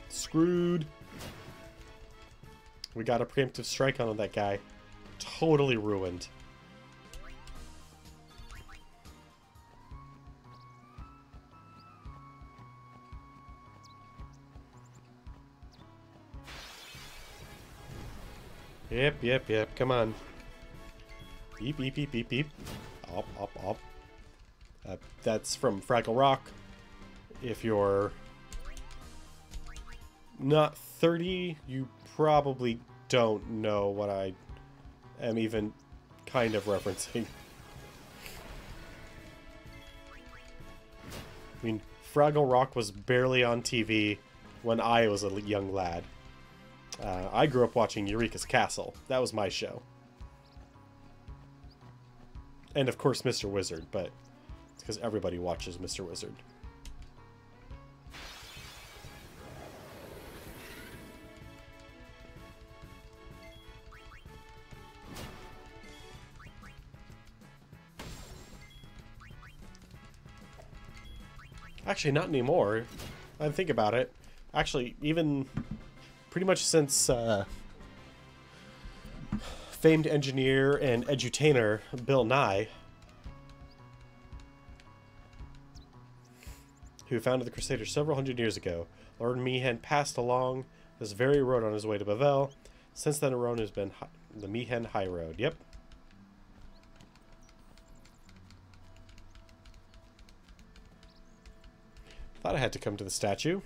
Speaker 1: Screwed. We got a preemptive strike on that guy. Totally ruined. Yep. Come on. Beep, beep, beep, beep, beep. Up. That's from Fraggle Rock. If you're not 30, you probably don't know what I am even kind of referencing. I mean, Fraggle Rock was barely on TV when I was a young lad. I grew up watching Eureka's Castle. That was my show. And of course Mr. Wizard, but it's because everybody watches Mr. Wizard. Actually, not anymore. I think about it. Actually, even pretty much since famed engineer and edutainer Bill Nye, who founded the Crusaders several hundred years ago, Lord Meehan passed along this very road on his way to Bavel. Since then, the road has been the Meehan High Road. Yep. Thought I had to come to the statue.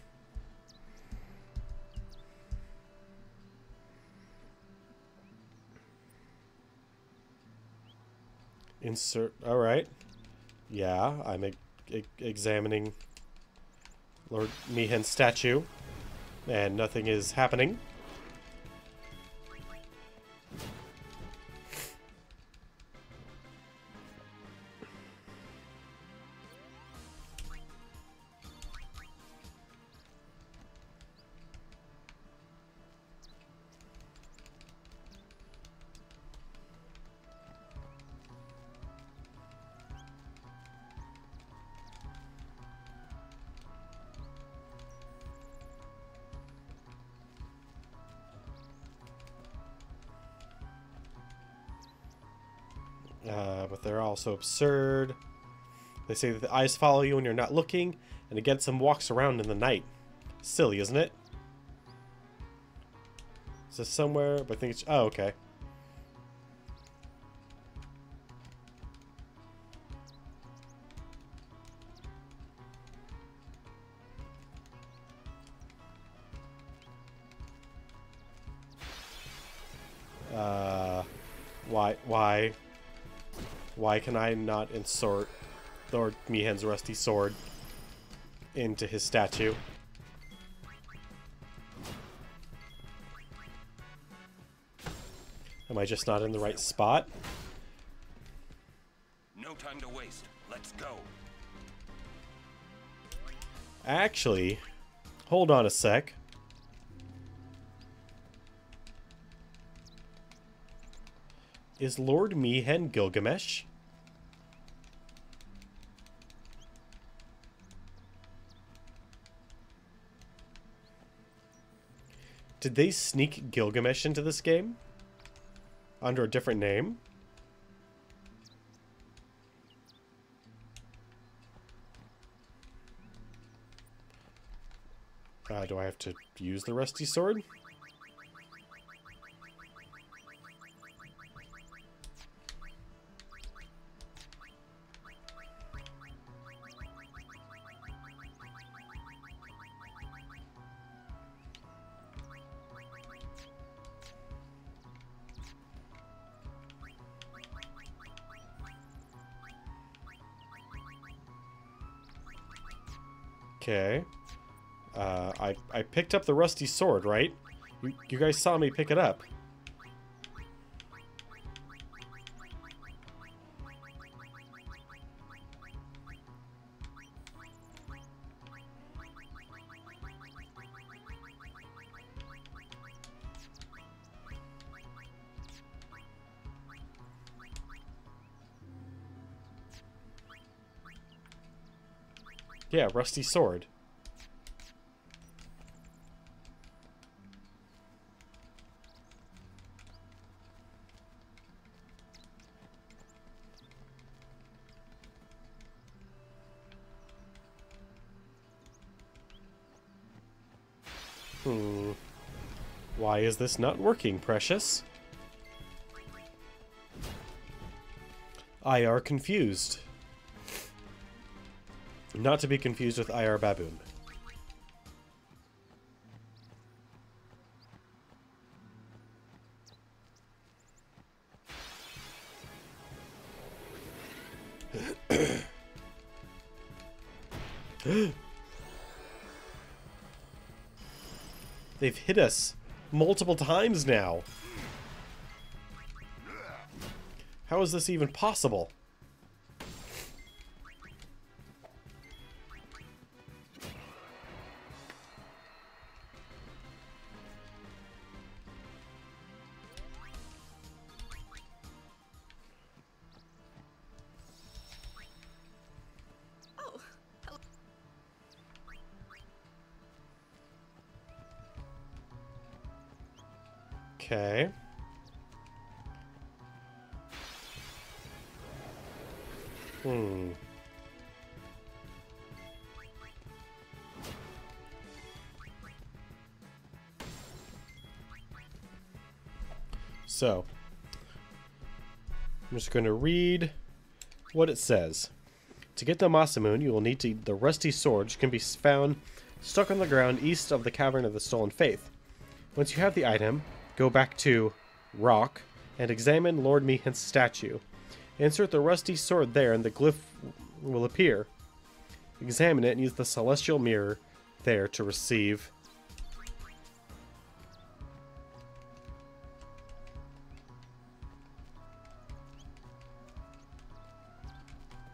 Speaker 1: Insert. Alright. Yeah, I'm examining Lord Meehan's statue, and nothing is happening. But they're also absurd. They say that the eyes follow you when you're not looking, and again, some walks around in the night. Silly, isn't it? Is this somewhere? But I think it's... Oh, okay. Why can I not insert Lord Meehan's rusty sword into his statue? Am I just not in the right spot?
Speaker 2: No time to waste. Let's go.
Speaker 1: Actually, hold on a sec. Is Lord Meehan Gilgamesh? Did they sneak Gilgamesh into this game? Under a different name? Do I have to use the rusty sword? Okay. I picked up the rusty sword, right? You guys saw me pick it up. Yeah, rusty sword. Why is this not working, precious? I are confused. Not to be confused with IR Baboon. They've hit us multiple times now. How is this even possible? Okay. So, I'm just going to read what it says. To get the Masamune, you will need the rusty sword, which can be found stuck on the ground east of the Cavern of the Stolen Faith. Once you have the item, go back to Rock and examine Lord Meehan's statue. Insert the rusty sword there and the glyph will appear. Examine it and use the celestial mirror there to receive.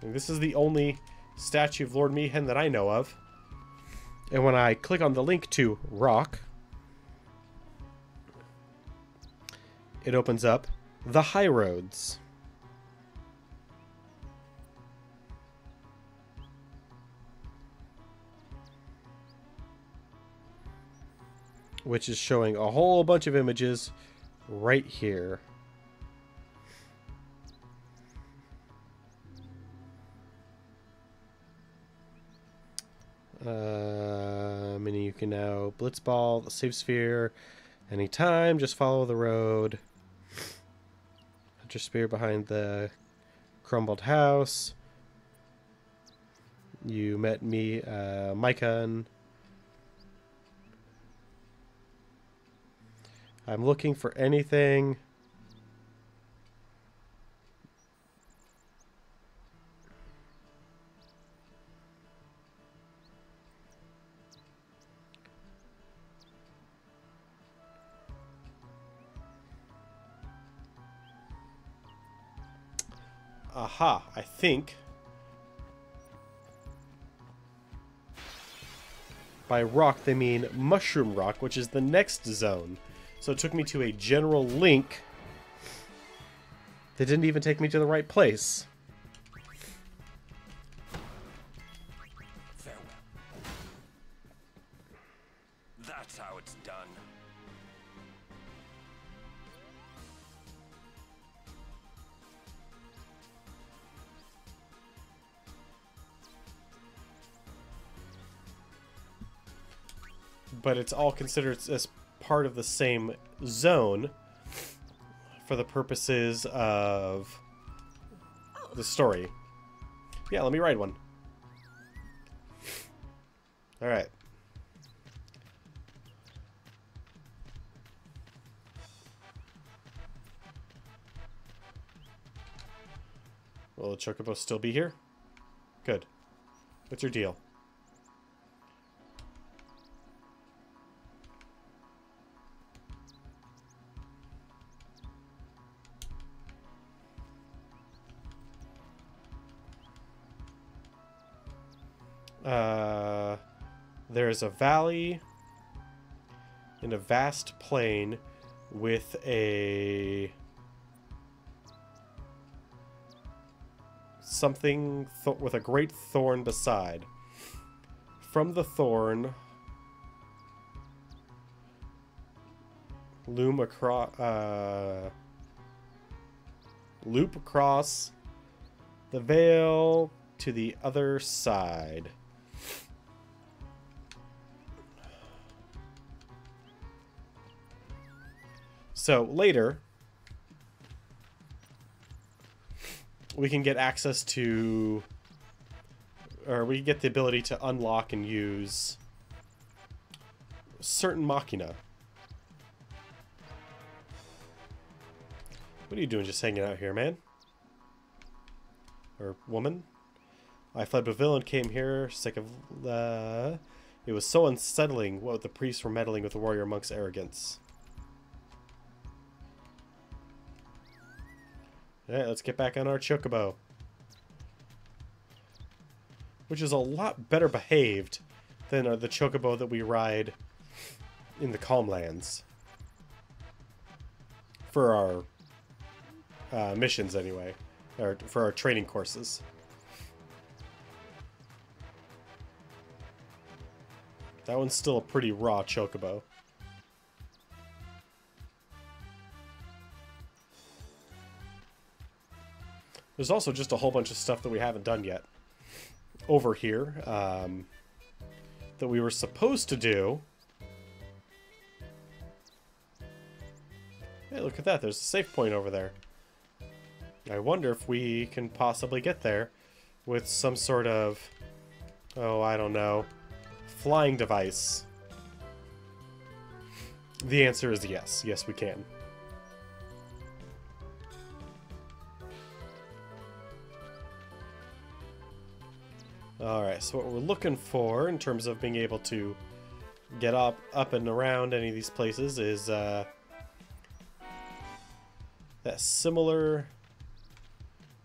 Speaker 1: And this is the only statue of Lord Meehan that I know of. And when I click on the link to Rock, it opens up the High Roads. Which is showing a whole bunch of images right here. Meaning you can now blitzball the save sphere anytime. Just follow the road. Put your spear behind the crumbled house. You met me, Micah, and I'm looking for anything. Aha, I think by rock they mean Mushroom Rock, which is the next zone. So it took me to a general link that didn't even take me to the right place.
Speaker 2: Farewell. That's how it's done.
Speaker 1: But it's all considered as part of the same zone for the purposes of the story. Yeah, let me ride one. Alright. Will the Chocobo still be here? Good. What's your deal? There is a valley in a vast plain with a something with a great thorn beside. From the thorn, loop across the veil to the other side. So later, we can get access to, or we get the ability to unlock and use certain machina. What are you doing just hanging out here, man? Or woman? I fled Bavil and came here, sick of, it was so unsettling what the priests were meddling with the warrior monk's arrogance. Alright, let's get back on our chocobo. Which is a lot better behaved than the chocobo that we ride in the Calmlands. For our missions, anyway. Or for our training courses. That one's still a pretty raw chocobo. There's also just a whole bunch of stuff that we haven't done yet over here that we were supposed to do. Hey, look at that. There's a save point over there. I wonder if we can possibly get there with some sort of, oh, I don't know, flying device. The answer is yes. Yes, we can. Alright, so what we're looking for in terms of being able to get up and around any of these places is that similar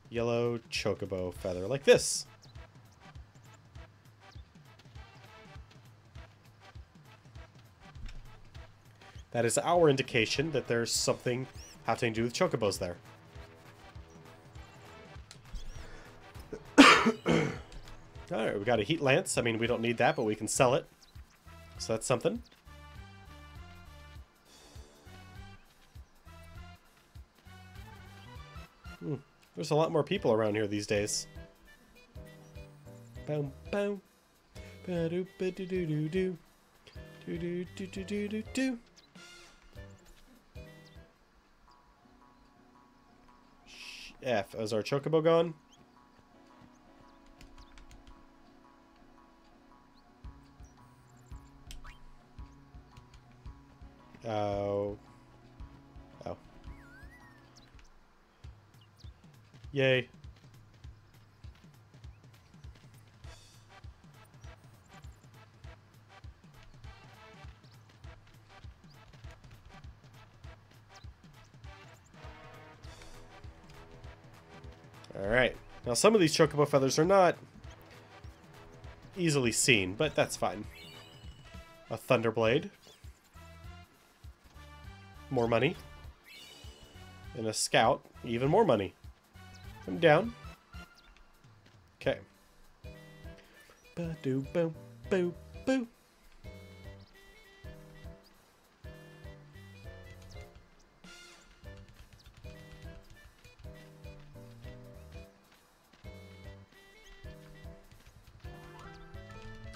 Speaker 1: yellow chocobo feather, like this. That is our indication that there's something having to do with chocobos there. Alright, we got a heat lance. I mean, we don't need that, but we can sell it. So that's something. There's a lot more people around here these days. Boom, boom. Ba-do-ba-do-do-do-do. Do-do-do-do-do-do-do. F. Is our chocobo gone? Oh. Oh. Yay. Alright. Now some of these chocobo feathers are not easily seen, but that's fine. A thunderblade. More money. And a scout. Even more money. Come down. Okay. Ba-doo, boo, boo, boo.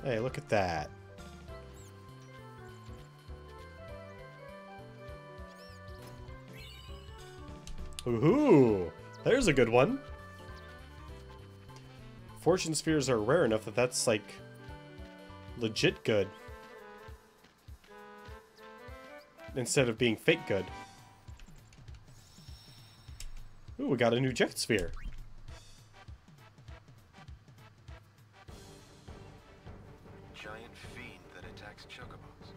Speaker 1: Hey, look at that. Ooh, there's a good one. Fortune spheres are rare enough that that's like legit good. Instead of being fake good. Ooh, we got a new jet sphere.
Speaker 2: Giant fiend that attacks chocobos.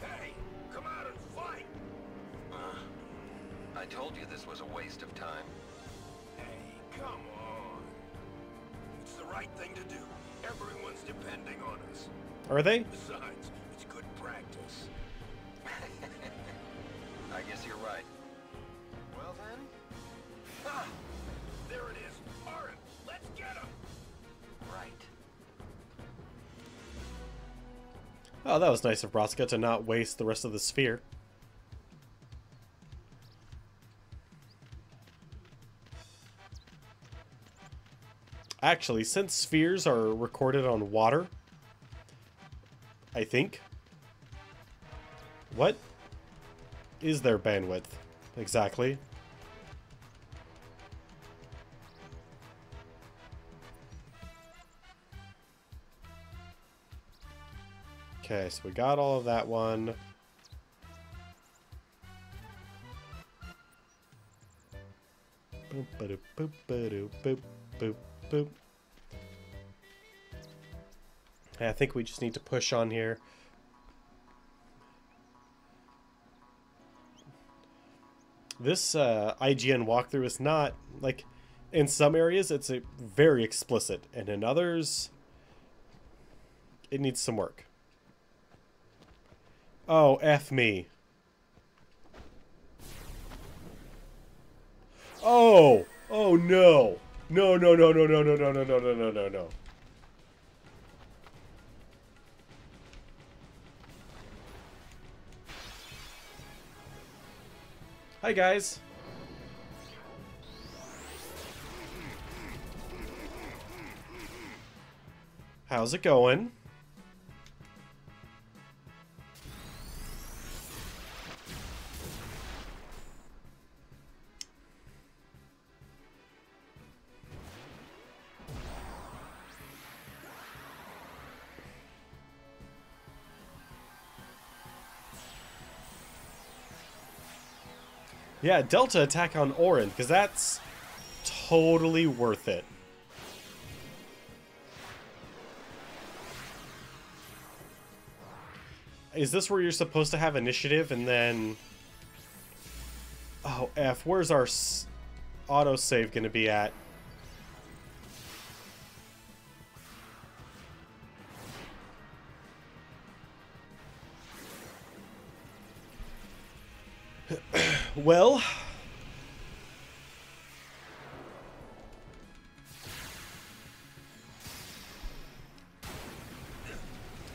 Speaker 2: Hey, come out and fight! I told you this was a waste of time. Hey, come on. right thing to do. Everyone's depending on us.
Speaker 1: Are they?
Speaker 2: Besides, it's good practice.
Speaker 3: I guess you're right.
Speaker 2: Well then. Ha! There it is. Orin, let's get him.
Speaker 3: Right.
Speaker 1: Oh, that was nice of Braska to not waste the rest of the sphere. Actually, since spheres are recorded on water, I think. What is their bandwidth exactly? Okay, so we got all of that one. Boop, ba-doop, boop, ba-doop, boop, boop, boop. I think we just need to push on here. This IGN walkthrough is not, like, in some areas it's very explicit, and in others it needs some work. Oh, F me. Oh! Oh no! No, no, no, no, no, no, no, no, no, no, no, no, no. Hi, guys. How's it going? Yeah, Delta attack on Orin, because that's totally worth it. Is this where you're supposed to have initiative and then... Oh, F. Where's our autosave going to be at? Well...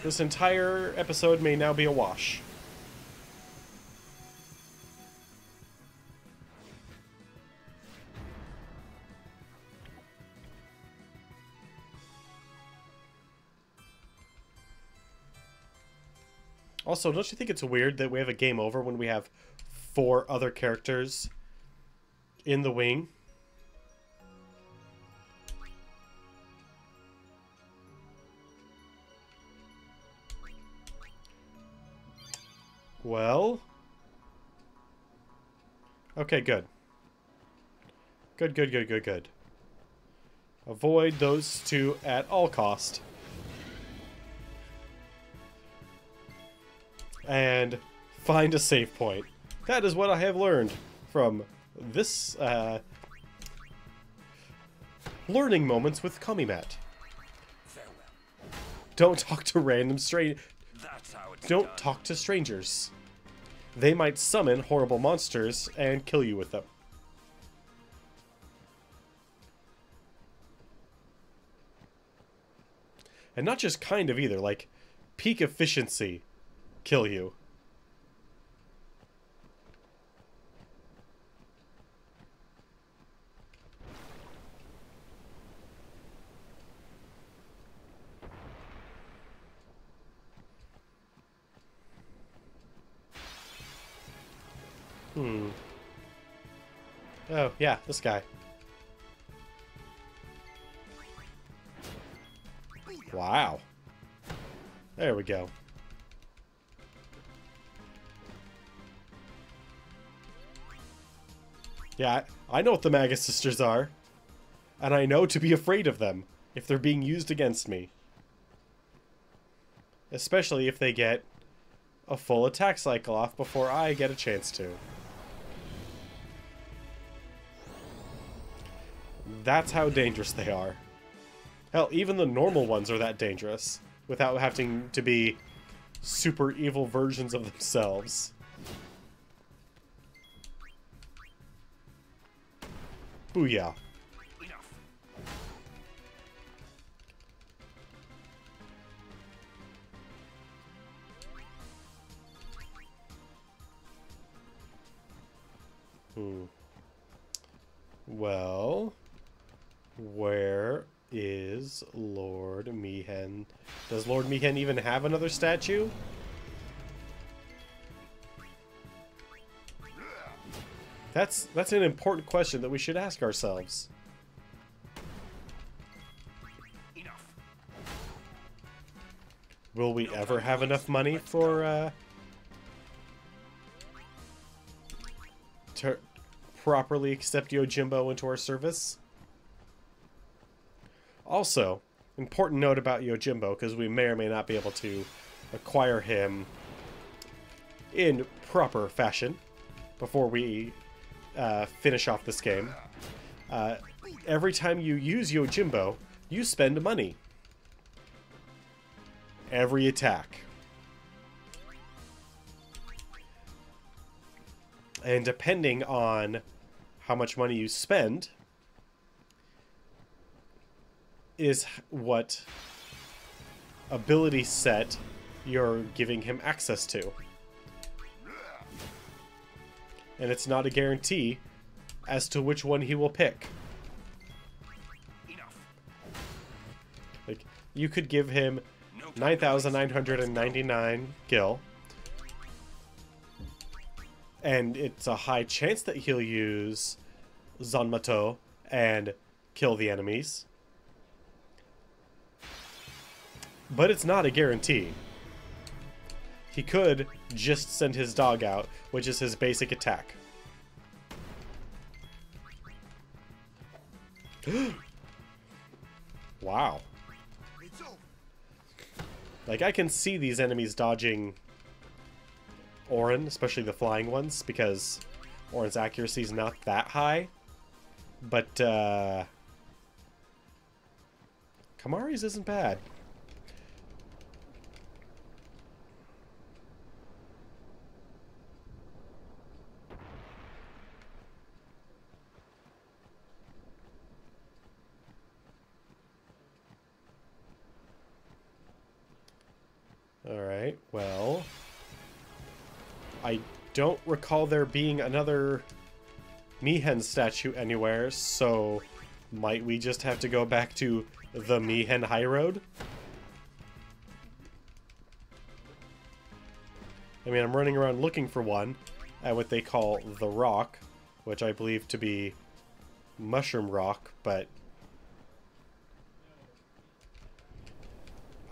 Speaker 1: This entire episode may now be a wash. Also, don't you think it's weird that we have a game over when we have 4 other characters in the wing? Well... Okay, good. Good, good, good, good, good. Avoid those two at all cost. And find a save point. That is what I have learned from this, learning moments with Komimat.
Speaker 2: Farewell.
Speaker 1: Don't talk to random
Speaker 2: That's how it's
Speaker 1: Don't
Speaker 2: done.
Speaker 1: talk to strangers. They might summon horrible monsters and kill you with them. And not just kind of either, like peak efficiency kill you. Oh, yeah, this guy. Wow. There we go. Yeah, I know what the Magus Sisters are. And I know to be afraid of them if they're being used against me. Especially if they get a full attack cycle off before I get a chance to. That's how dangerous they are. Hell, even the normal ones are that dangerous without having to be super evil versions of themselves. Booyah.
Speaker 2: Enough.
Speaker 1: Well, where is Lord Mihen? Does Lord Mihen even have another statue? That's an important question that we should ask ourselves.
Speaker 2: Enough.
Speaker 1: Will we ever have enough money for to properly accept Yojimbo into our service? Also, important note about Yojimbo, because we may or may not be able to acquire him in proper fashion before we finish off this game. Every time you use Yojimbo, you spend money. Every attack. And depending on how much money you spend is what ability set you're giving him access to. And it's not a guarantee as to which one he will pick.
Speaker 2: Enough.
Speaker 1: Like, you could give him 9,999 gil, and it's a high chance that he'll use Zanmato and kill the enemies. But it's not a guarantee. He could just send his dog out, which is his basic attack. Wow.
Speaker 2: It's over.
Speaker 1: Like, I can see these enemies dodging Auron, especially the flying ones, because Auron's accuracy is not that high. But, Kamari's isn't bad. Alright, well, I don't recall there being another Mihen statue anywhere, so might we just have to go back to the Mihen High Road? I mean, I'm running around looking for one at what they call the Rock, which I believe to be Mushroom Rock, but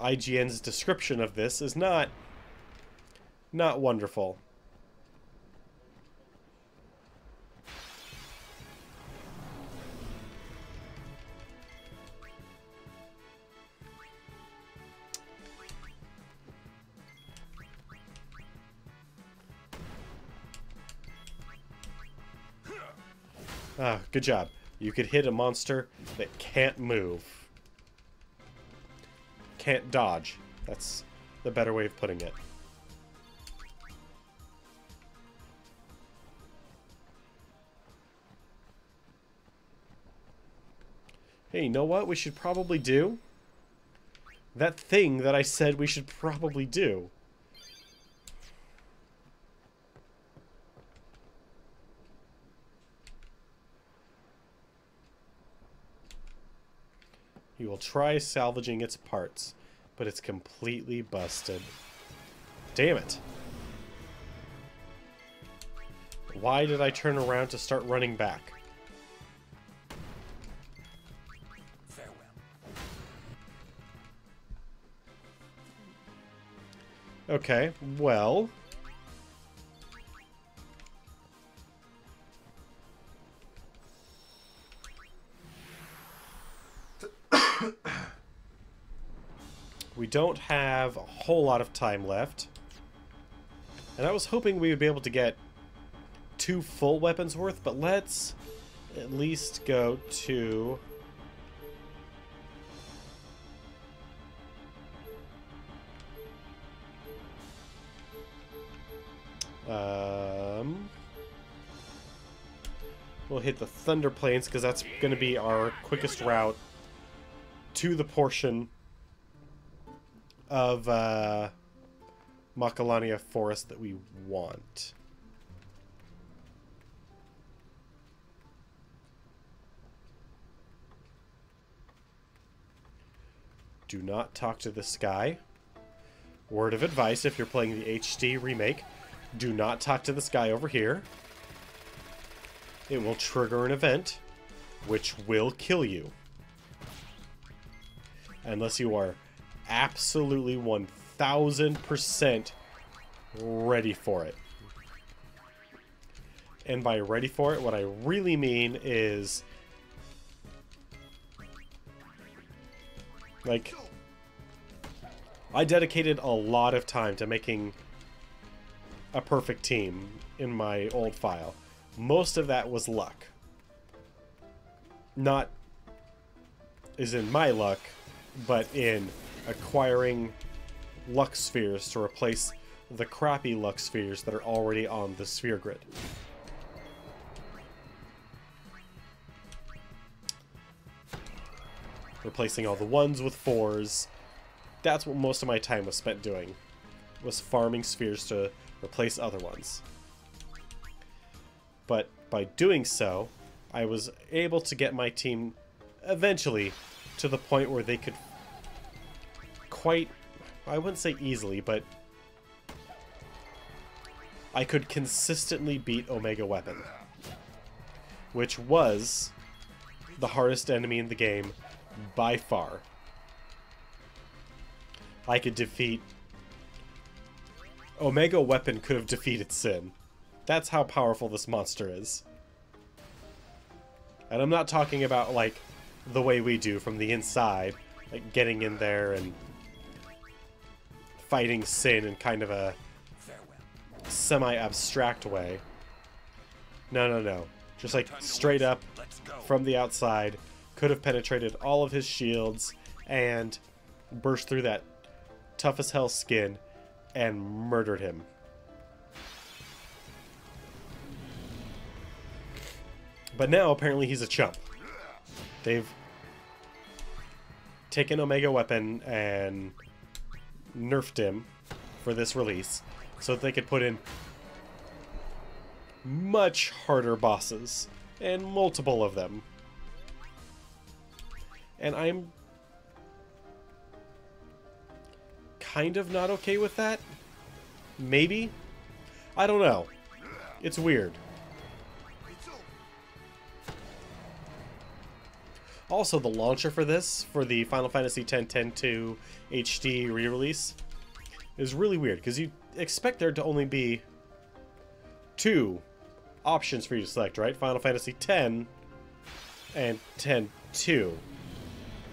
Speaker 1: IGN's description of this is not wonderful. Ah, good job. You could hit a monster that can't move. Can't dodge. That's the better way of putting it. Hey, you know what we should probably do? That thing that I said we should probably do. You will try salvaging its parts, but it's completely busted. Damn it. Why did I turn around to start running back?
Speaker 2: Farewell.
Speaker 1: Okay, well... we don't have a whole lot of time left. And I was hoping we would be able to get 2 full weapons worth, but let's at least go to We'll hit the Thunder Plains because that's going to be our quickest route to the portion of Macalania Forest that we want. Do not talk to this guy. Word of advice if you're playing the HD remake, do not talk to this guy over here. It will trigger an event which will kill you. Unless you are absolutely 1000% ready for it. And by ready for it, what I really mean is, like, I dedicated a lot of time to making a perfect team in my old file. Most of that was luck. Not as in my luck, but in acquiring luck spheres to replace the crappy luck spheres that are already on the sphere grid. Replacing all the 1s with 4s. That's what most of my time was spent doing. Was farming spheres to replace other ones. But by doing so, I was able to get my team eventually to the point where they could quite, I wouldn't say easily, but I could consistently beat Omega Weapon, which was the hardest enemy in the game by far. I could defeat... Omega Weapon could have defeated Sin. That's how powerful this monster is. And I'm not talking about, like, the way we do from the inside, like getting in there and fighting Sin in kind of a semi-abstract way. No, no, no. Just like straight up from the outside, could have penetrated all of his shields and burst through that tough as hell skin and murdered him. But now apparently he's a chump. They've taken Omega Weapon and nerfed him for this release so that they could put in much harder bosses, and multiple of them. And I'm kind of not okay with that. Maybe? I don't know. It's weird. Also, the launcher for this, for the Final Fantasy X-10-2 HD re-release, is really weird, because you expect there to only be 2 options for you to select, right? Final Fantasy X and X-2.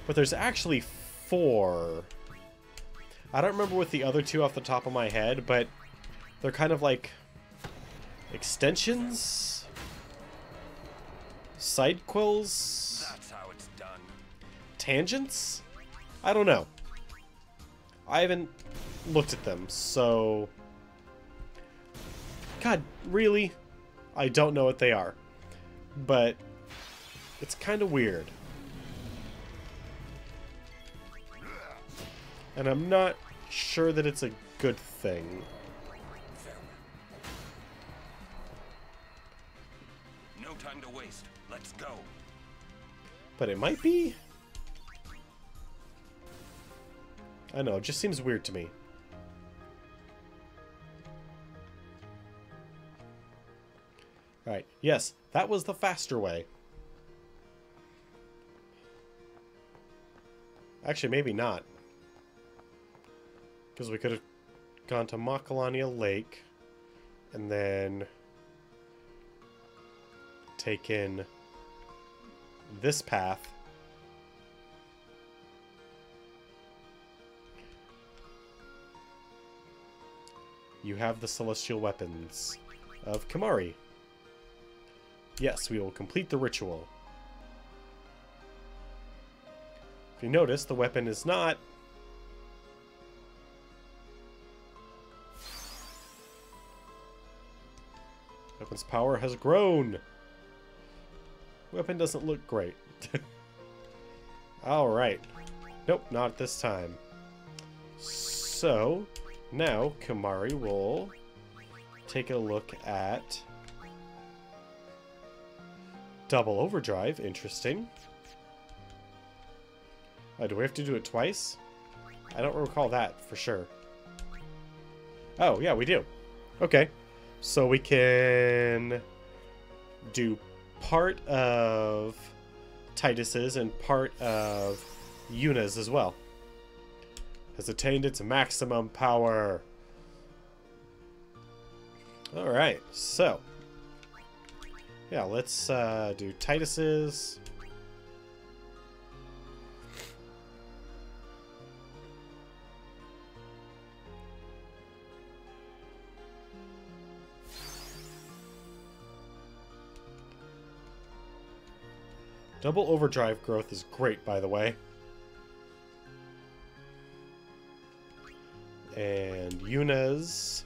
Speaker 1: But there's actually 4. I don't remember what the other 2 off the top of my head, but they're kind of like extensions? Side quills?
Speaker 3: That's how it's done.
Speaker 1: Tangents? I don't know. I haven't looked at them, so... God, really? I don't know what they are. But it's kind of weird. And I'm not sure that it's a good thing.
Speaker 3: No time to waste. Let's go.
Speaker 1: But it might be? I know, it just seems weird to me. Alright, yes, that was the faster way. Actually, maybe not. Because we could have gone to Macalania Lake and then taken this path. You have the celestial weapons of Kimahri. Yes, we will complete the ritual. If you notice, the weapon is not Weapon's power has grown. Weapon doesn't look great. Alright. Nope, not this time. So, now Kimahri will take a look at double overdrive. Interesting. Do we have to do it twice? I don't recall that for sure. Oh, yeah, we do. Okay. So we can do part of Titus's and part of Yuna's as well. Has attained its maximum power. Alright, so. Yeah, let's do Titus's. Double overdrive growth is great, by the way. And Yuna's.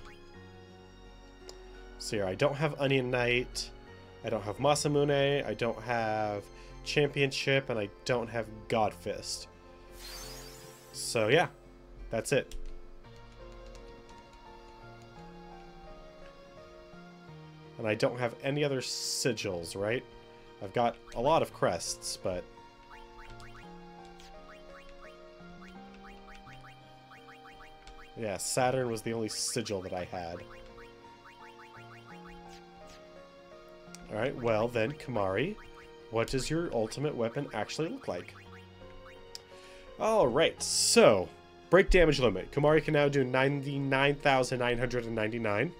Speaker 1: So here, I don't have Onion Knight. I don't have Masamune. I don't have Championship. And I don't have God Fist. So yeah, that's it. And I don't have any other sigils, right? I've got a lot of crests, but... yeah, Saturn was the only sigil that I had. Alright, well then, Kimahri, what does your ultimate weapon actually look like? Alright, so, break damage limit. Kimahri can now do 99,999.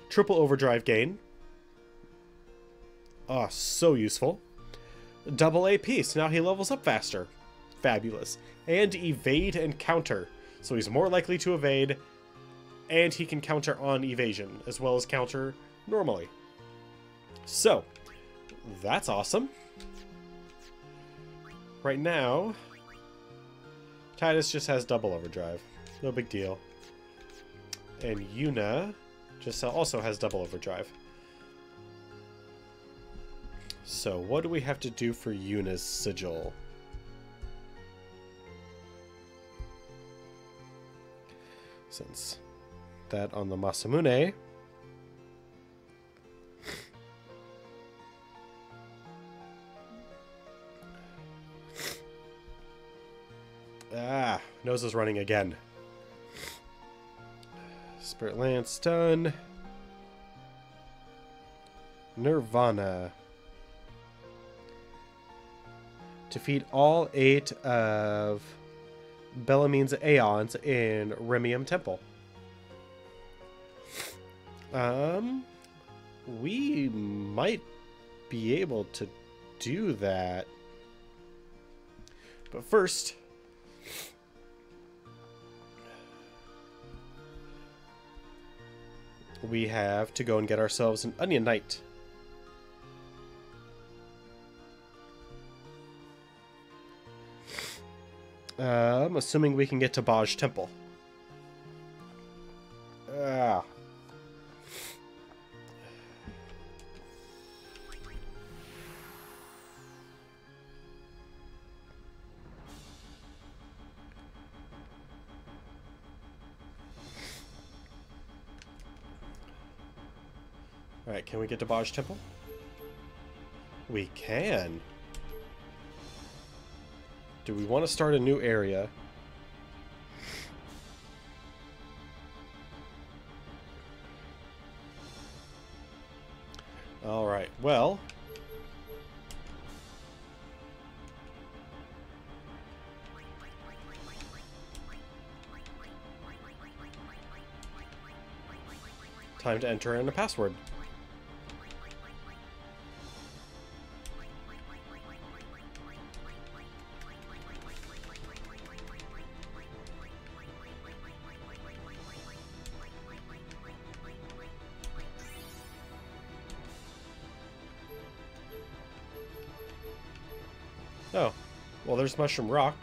Speaker 1: Triple overdrive gain. Oh, so useful. Double AP, so now he levels up faster. Fabulous. And evade and counter. So he's more likely to evade, and he can counter on evasion, as well as counter normally. So, that's awesome. Right now, Titus just has double overdrive. No big deal. And Yuna just also has double overdrive. So, what do we have to do for Yuna's sigil? Since that on the Masamune. Ah, nose is running again. Spirit Lance done. Nirvana. Defeat all 8 of Bellamine's Aeons in Remium Temple. We might be able to do that. But first, we have to go and get ourselves an Onion Knight. Assuming we can get to Baj Temple. Alright, can we get to Baj Temple? We can. Do we want to start a new area? Alright, well... time to enter in a password. Oh, well, there's Mushroom Rock.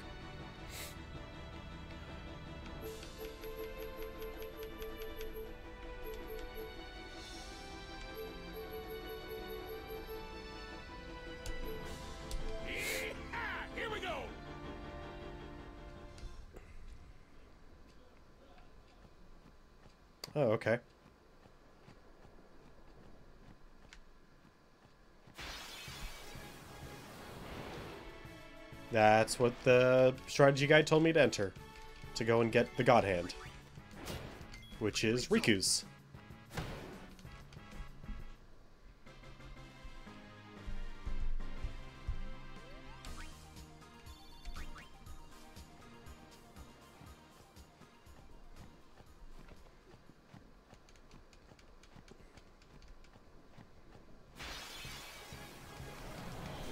Speaker 1: Oh, okay. That's what the strategy guide told me to enter. To go and get the God Hand. Which is Riku's.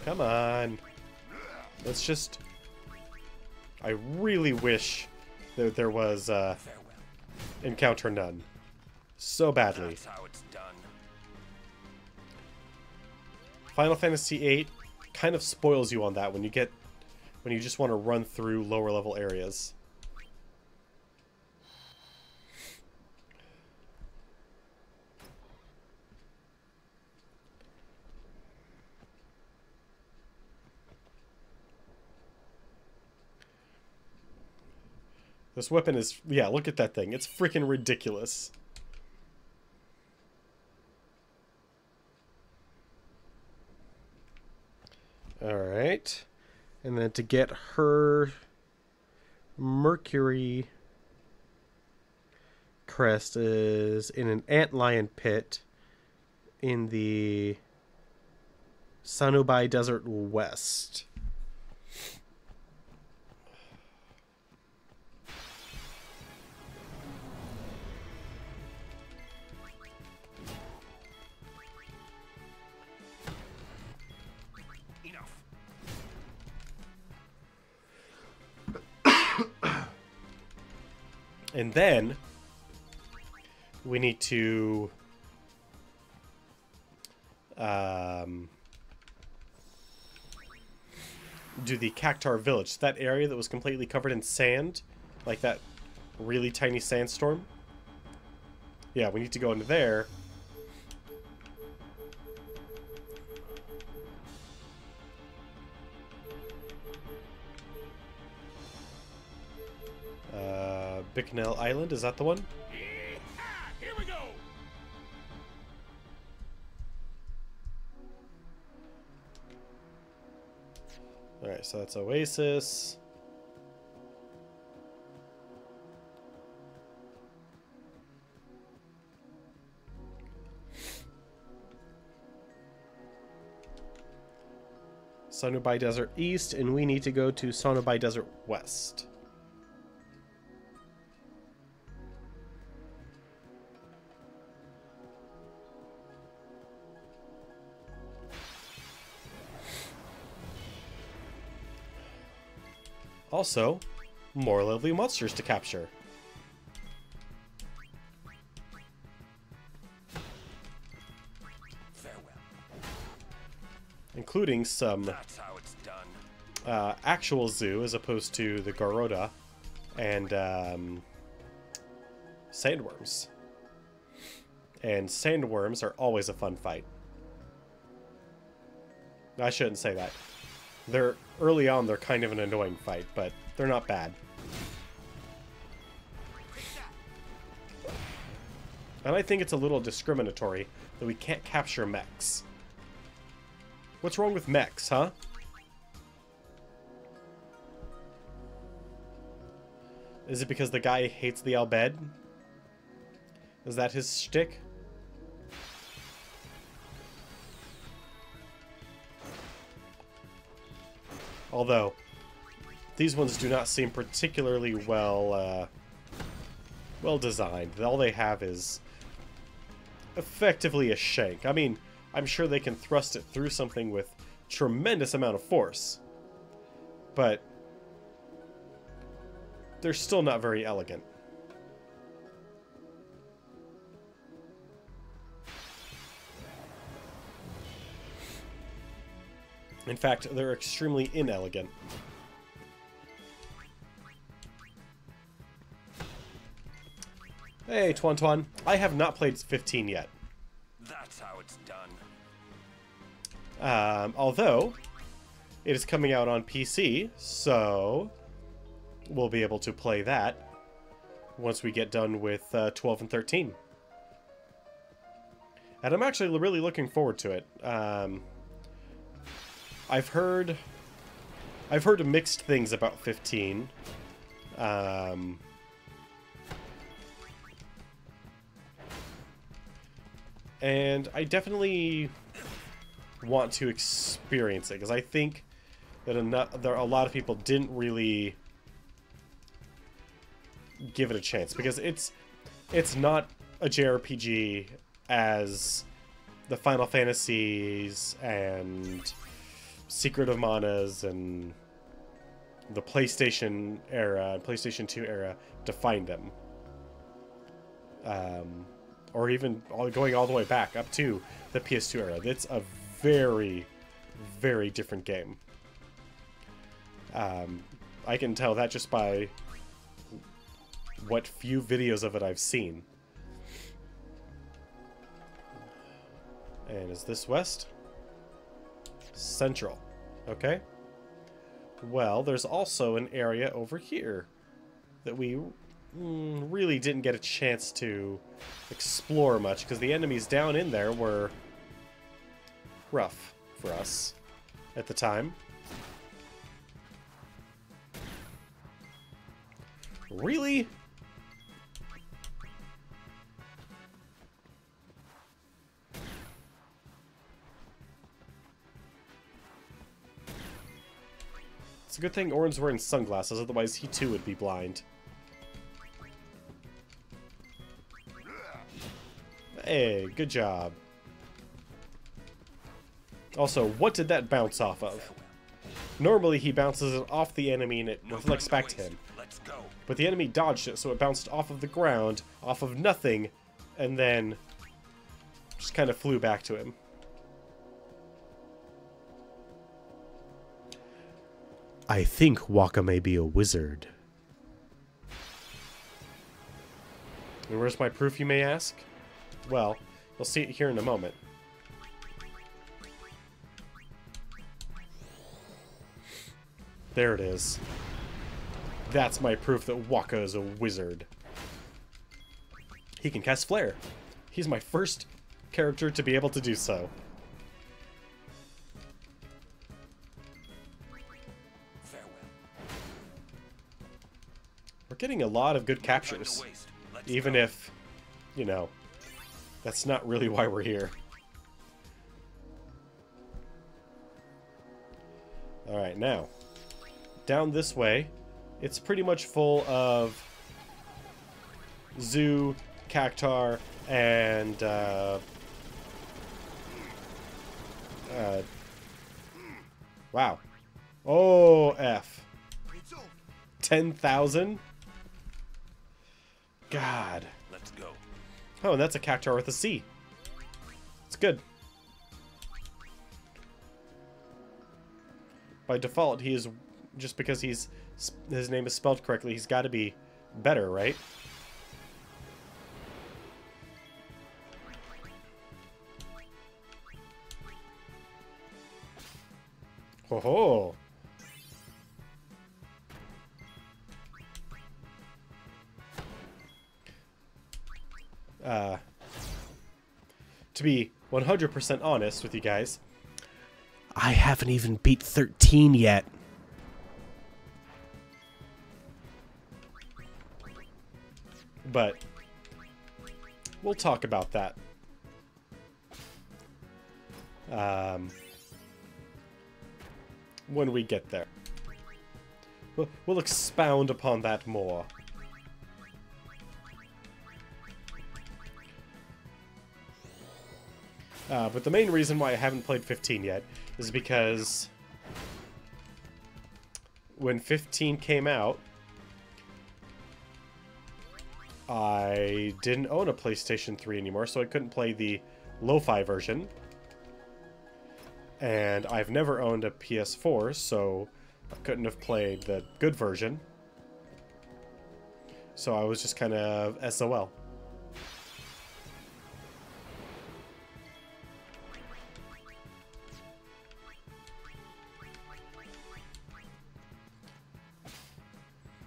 Speaker 1: Come on. Let's just... I really wish that there was encounter none. So badly.
Speaker 3: That's how it's done.
Speaker 1: Final Fantasy VIII kind of spoils you on that when you just want to run through lower level areas. This weapon is... yeah, look at that thing. It's freaking ridiculous. Alright. And then to get her Mercury crest is in an antlion pit in the Sanubai Desert West. And then we need to do the Cactar Village. That area that was completely covered in sand, like that really tiny sandstorm. Yeah, we need to go into there. Bicknell Island, is that the one?
Speaker 3: Here we go.
Speaker 1: Alright, so that's Oasis. Sanubai Desert East, and we need to go to Sanubai Desert West. Also, more lovely monsters to capture.
Speaker 3: Farewell.
Speaker 1: Including some
Speaker 3: That's how it's done.
Speaker 1: actual zoo as opposed to the Garoda and sandworms. And sandworms are always a fun fight. I shouldn't say that. They're early on, they're kind of an annoying fight, but they're not bad. And I think it's a little discriminatory that we can't capture mechs. What's wrong with mechs, huh? Is it because the guy hates the Albed? Is that his shtick? Although, these ones do not seem particularly well designed. All they have is effectively a shank. I mean, I'm sure they can thrust it through something with tremendous amount of force. But they're still not very elegant. In fact, they're extremely inelegant. Hey, Twan. I have not played 15 yet.
Speaker 3: That's how it's done.
Speaker 1: Although, it is coming out on PC, so we'll be able to play that once we get done with 12 and 13. And I'm actually really looking forward to it. I've heard mixed things about 15. And I definitely want to experience it, because I think that a lot of people didn't really give it a chance, because it's not a JRPG as the Final Fantasies and Secret of Manas and the PlayStation era and PlayStation 2 era defined them. Or even going all the way back up to the PS2 era. It's a very, very different game. I can tell that just by what few videos of it I've seen. And is this west? Central. Okay. Well, there's also an area over here that we really didn't get a chance to explore much, because the enemies down in there were rough for us at the time. Really? It's a good thing Orin's wearing sunglasses, otherwise he too would be blind. Hey, good job. Also, what did that bounce off of? Normally he bounces it off the enemy and it reflects back to him. But the enemy dodged it, so it bounced off of the ground, off of nothing, and then just kind of flew back to him. I think Waka may be a wizard. And where's my proof, you may ask? Well, you'll see it here in a moment. There it is. That's my proof that Waka is a wizard. He can cast Flare. He's my first character to be able to do so. We're getting a lot of good captures. Even if, you know, that's not really why we're here. Alright, now, down this way, it's pretty much full of Zoo, Cactar, and, wow. Oh, F. 10,000? God.
Speaker 3: Let's go.
Speaker 1: Oh, and that's a Cactar with a C. It's good. By default, he is, just because his name is spelled correctly, he's got to be better, right? Ho ho! To be 100% honest with you guys, I haven't even beat 13 yet. But we'll talk about that. When we get there. We'll expound upon that more. But the main reason why I haven't played 15 yet is because when 15 came out, I didn't own a PlayStation 3 anymore, so I couldn't play the lo-fi version. And I've never owned a PS4, so I couldn't have played the good version. So I was just kind of SOL.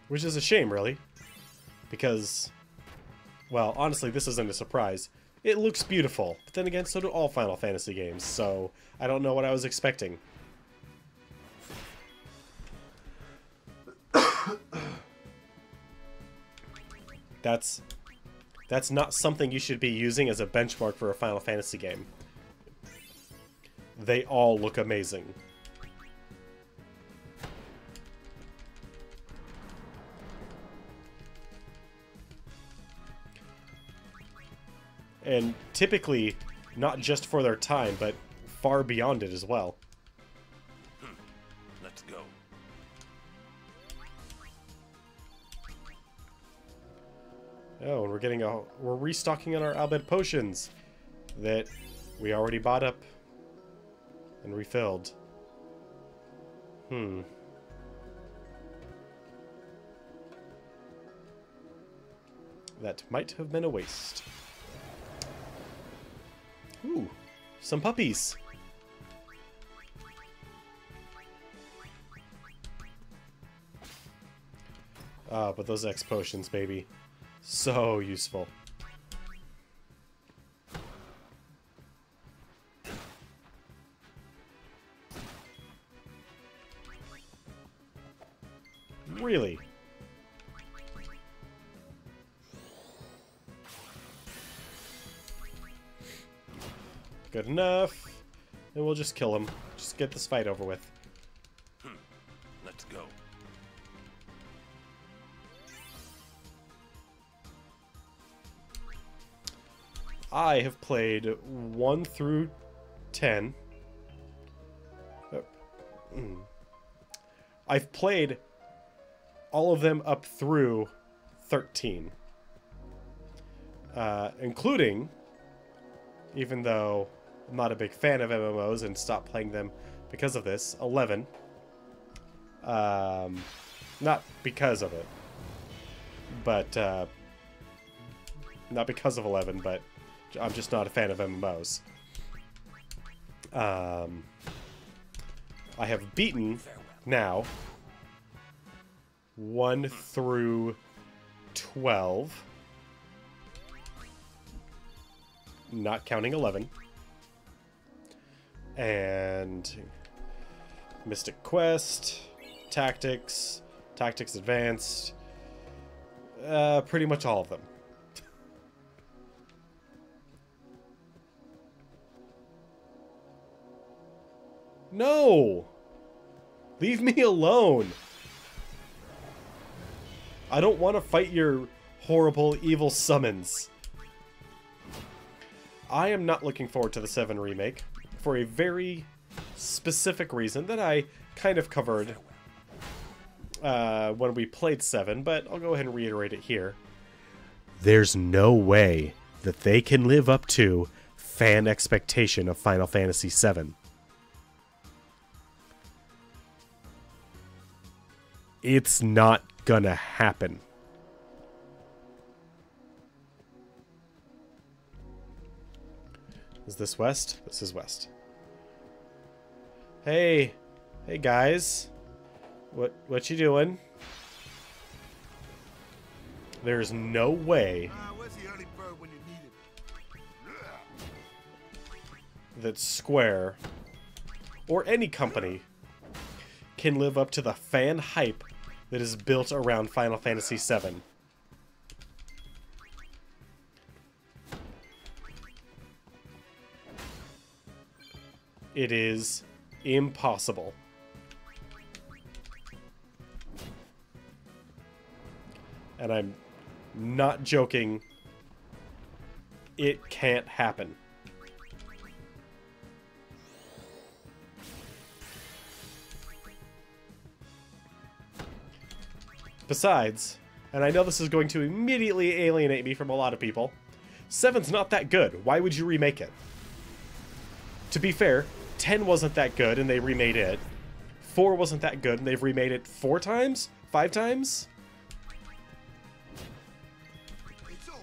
Speaker 1: Which is a shame, really. Because, well, honestly, this isn't a surprise. It looks beautiful, but then again, so do all Final Fantasy games, so I don't know what I was expecting. That's not something you should be using as a benchmark for a Final Fantasy game. They all look amazing. And typically, not just for their time, but far beyond it as well.
Speaker 3: Let's go.
Speaker 1: Oh, and we're restocking on our Albed potions that we already bought up and refilled. That might have been a waste. Ooh, some puppies. Ah, but those X potions, baby. So useful. Really? Good enough. And we'll just kill him. Just get this fight over with.
Speaker 3: Let's go.
Speaker 1: I have played 1 through 10. I've played all of them up through 13. Including, even though I'm not a big fan of MMOs and stopped playing them because of this, 11. Not because of it. But, not because of 11, but I'm just not a fan of MMOs. I have beaten, now, 1 through 12. Not counting 11. And Mystic Quest, Tactics, Tactics Advanced, pretty much all of them. No! Leave me alone! I don't want to fight your horrible, evil summons. I am not looking forward to the 7 remake for a very specific reason that I kind of covered when we played 7, but I'll go ahead and reiterate it here. There's no way that they can live up to fan expectation of Final Fantasy VII. It's not gonna happen. Is this west? This is west. Hey. Hey guys. What you doing? There's no way
Speaker 2: Where's the early bird when you need it?
Speaker 1: that Square or any company can live up to the fan hype that is built around Final Fantasy VII. It is impossible. And I'm not joking. It can't happen. Besides, and I know this is going to immediately alienate me from a lot of people, 7's not that good. Why would you remake it? To be fair, 10 wasn't that good and they remade it. 4 wasn't that good and they've remade it 4 times? 5 times?
Speaker 2: It's over.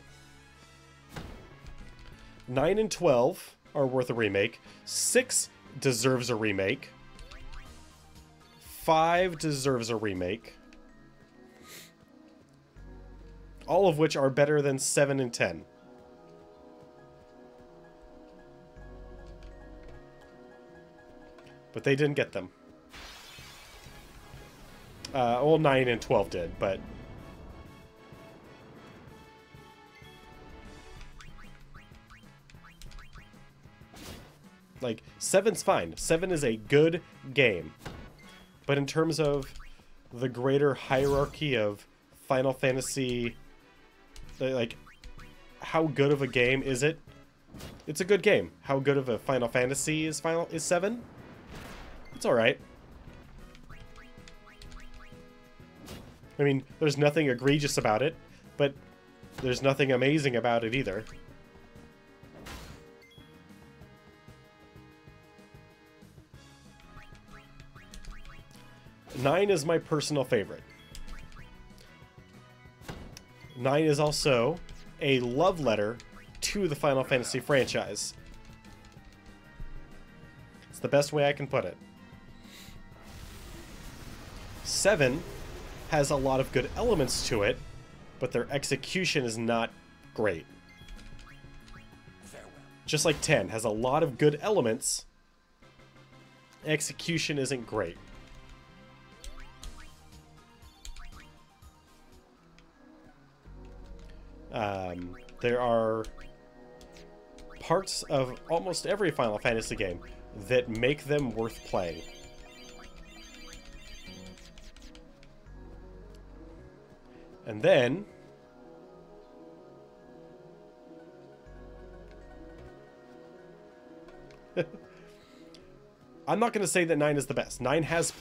Speaker 1: 9 and 12 are worth a remake. 6 deserves a remake. 5 deserves a remake. All of which are better than 7 and 10. But they didn't get them. Well, 9 and 12 did, but... Like, 7's fine. 7 is a good game. But in terms of the greater hierarchy of Final Fantasy... Like, how good of a game is it? It's a good game. How good of a Final Fantasy is 7? It's alright. I mean, there's nothing egregious about it, but there's nothing amazing about it either. Nine is my personal favorite. 9 is also a love letter to the Final Fantasy franchise. It's the best way I can put it. 7 has a lot of good elements to it, but their execution is not great. Just like 10 has a lot of good elements, execution isn't great. There are parts of almost every Final Fantasy game that make them worth playing. And then... I'm not going to say that 9 is the best. 9 has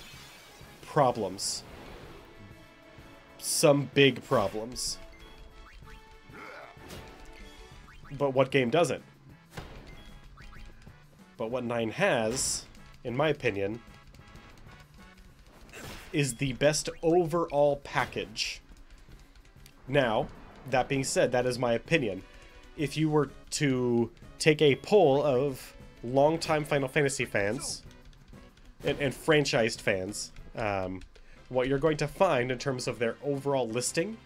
Speaker 1: problems. Some big problems. But what game doesn't? But what 9 has, in my opinion, is the best overall package. Now, that being said, that is my opinion. If you were to take a poll of longtime Final Fantasy fans and franchised fans, what you're going to find in terms of their overall listing,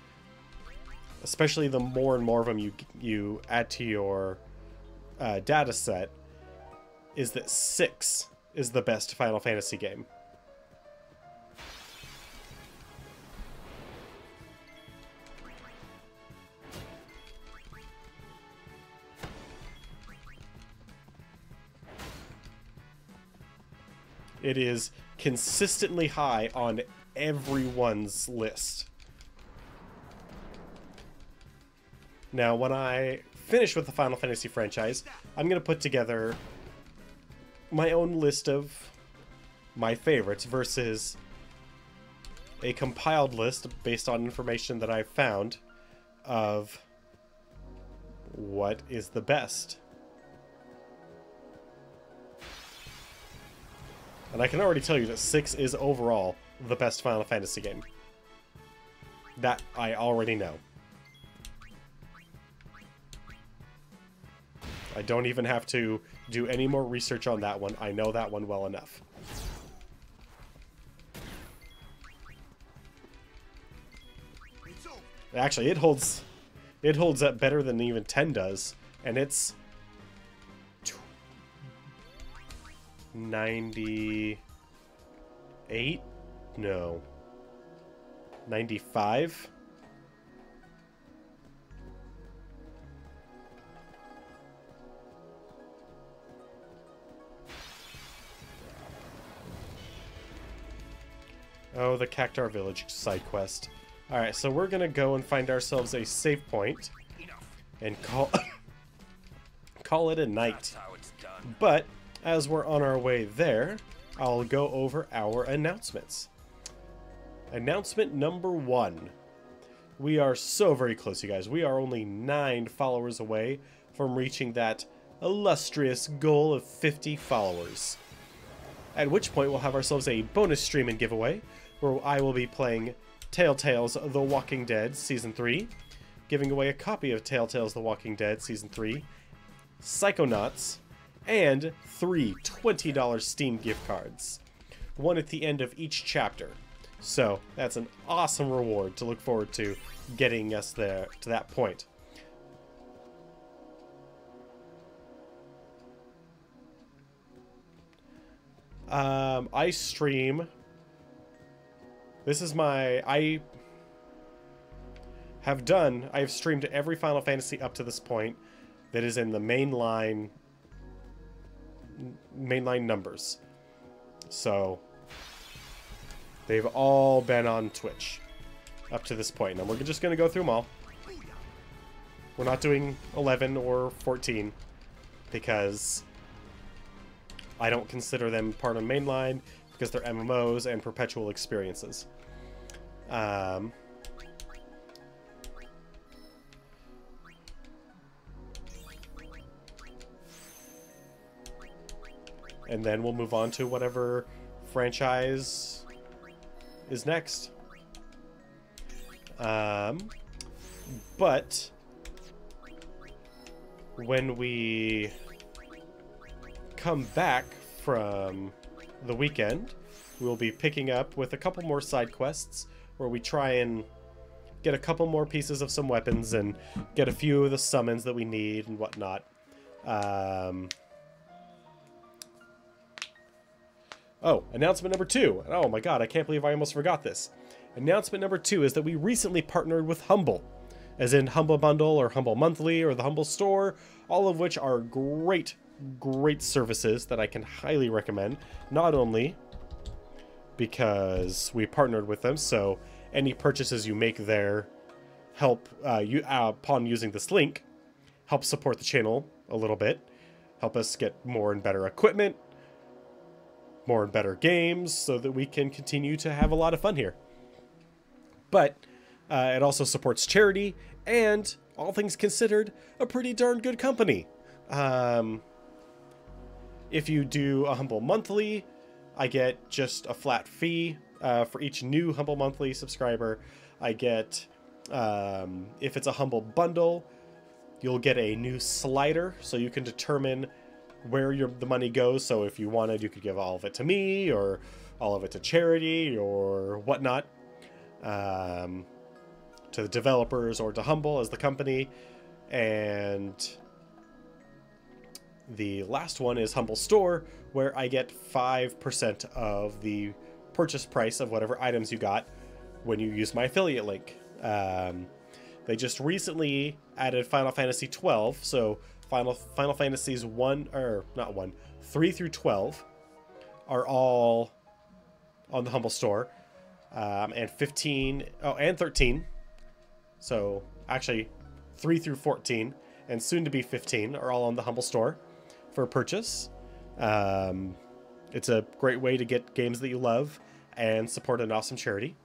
Speaker 1: especially the more and more of them you add to your data set, is that 6 is the best Final Fantasy game. It is consistently high on everyone's list. Now, when I finish with the Final Fantasy franchise, I'm going to put together my own list of my favorites versus a compiled list based on information that I've found of what is the best. And I can already tell you that 6 is overall the best Final Fantasy game. That I already know. I don't even have to do any more research on that one. I know that one well enough. Actually, it holds up better than even 10 does, and it's 98? No. 95? Oh, the Cactar Village side quest. Alright, so we're gonna go and find ourselves a save point and call it a night. But as we're on our way there, I'll go over our announcements. Announcement number 1. We are so very close, you guys. We are only 9 followers away from reaching that illustrious goal of 50 followers. At which point we'll have ourselves a bonus stream and giveaway, where I will be playing Telltale's The Walking Dead Season 3, giving away a copy of Telltale's The Walking Dead Season 3, Psychonauts, and 3 $20 Steam gift cards. One at the end of each chapter. So, that's an awesome reward to look forward to getting us there to that point. I stream. This is my... I have streamed every Final Fantasy up to this point that is in the mainline numbers. So they've all been on Twitch up to this point. And we're just going to go through them all. We're not doing 11 or 14 because I don't consider them part of mainline because they're MMOs and perpetual experiences. And then we'll move on to whatever franchise is next. But when we come back from the weekend, we'll be picking up with a couple more side quests where we try and get a couple more pieces of some weapons and get a few of the summons that we need and whatnot. Oh, announcement number 2. Oh my god, I can't believe I almost forgot this. Announcement number 2 is that we recently partnered with Humble, as in Humble Bundle or Humble Monthly or the Humble Store, all of which are great services that I can highly recommend. Not only because we partnered with them, so any purchases you make there help, upon using this link, help support the channel a little bit, help us get more and better equipment, more and better games, so that we can continue to have a lot of fun here. But it also supports charity, and all things considered, a pretty darn good company. If you do a Humble Monthly, I get just a flat fee for each new Humble Monthly subscriber. I get, if it's a Humble Bundle, you'll get a new slider, so you can determine where the money goes. So if you wanted, you could give all of it to me, or all of it to charity, or whatnot. To the developers, or to Humble as the company. And the last one is Humble Store, where I get 5% of the purchase price of whatever items you got when you use my affiliate link. They just recently added Final Fantasy 12, so Final Fantasies 3 through 12 are all on the Humble Store, and 15, and 13. So actually 3 through 14 and soon to be 15 are all on the Humble Store for purchase. It's a great way to get games that you love and support an awesome charity.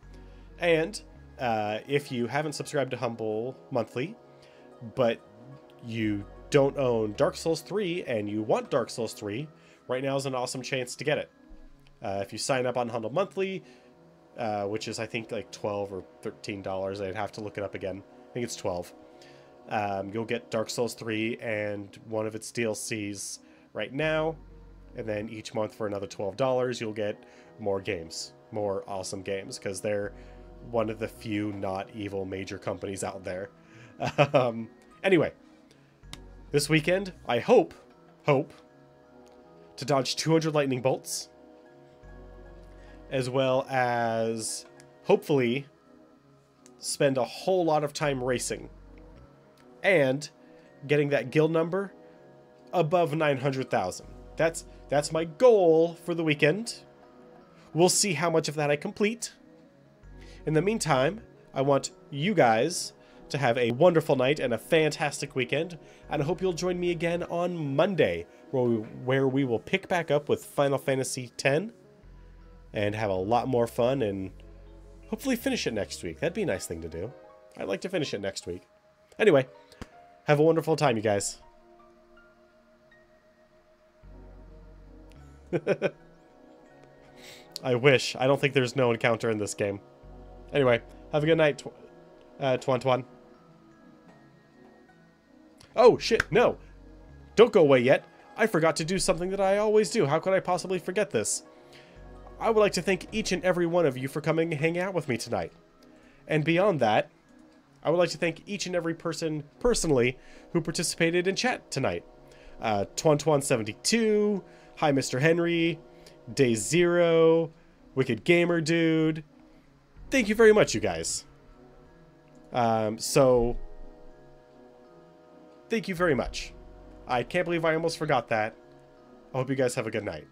Speaker 1: And if you haven't subscribed to Humble Monthly, but you don't own Dark Souls 3 and you want Dark Souls 3, right now is an awesome chance to get it. If you sign up on Humble Monthly, which is I think like $12 or $13, I'd have to look it up again. I think it's 12. You'll get Dark Souls 3 and one of its DLCs right now, and then each month for another $12 you'll get more games, more awesome games, because they're one of the few not evil major companies out there. Anyway, this weekend I hope to dodge 200 lightning bolts, as well as hopefully spend a whole lot of time racing and getting that guild number above 900,000. That's my goal for the weekend. We'll see how much of that I complete. In the meantime, I want you guys to have a wonderful night and a fantastic weekend, and I hope you'll join me again on Monday, where we will pick back up with Final Fantasy X and have a lot more fun, and hopefully finish it next week. That'd be a nice thing to do. I'd like to finish it next week. Anyway, have a wonderful time, you guys. I wish. I don't think there's no encounter in this game. Anyway, have a good night, Twan. Oh, shit, no. Don't go away yet. I forgot to do something that I always do. How could I possibly forget this? I would like to thank each and every one of you for coming and hanging out with me tonight. And beyond that, I would like to thank each and every person personally who participated in chat tonight. Twan72, Hi Mr. Henry, Day Zero, Wicked Gamer Dude. Thank you very much, you guys. So, thank you very much. I can't believe I almost forgot that. I hope you guys have a good night.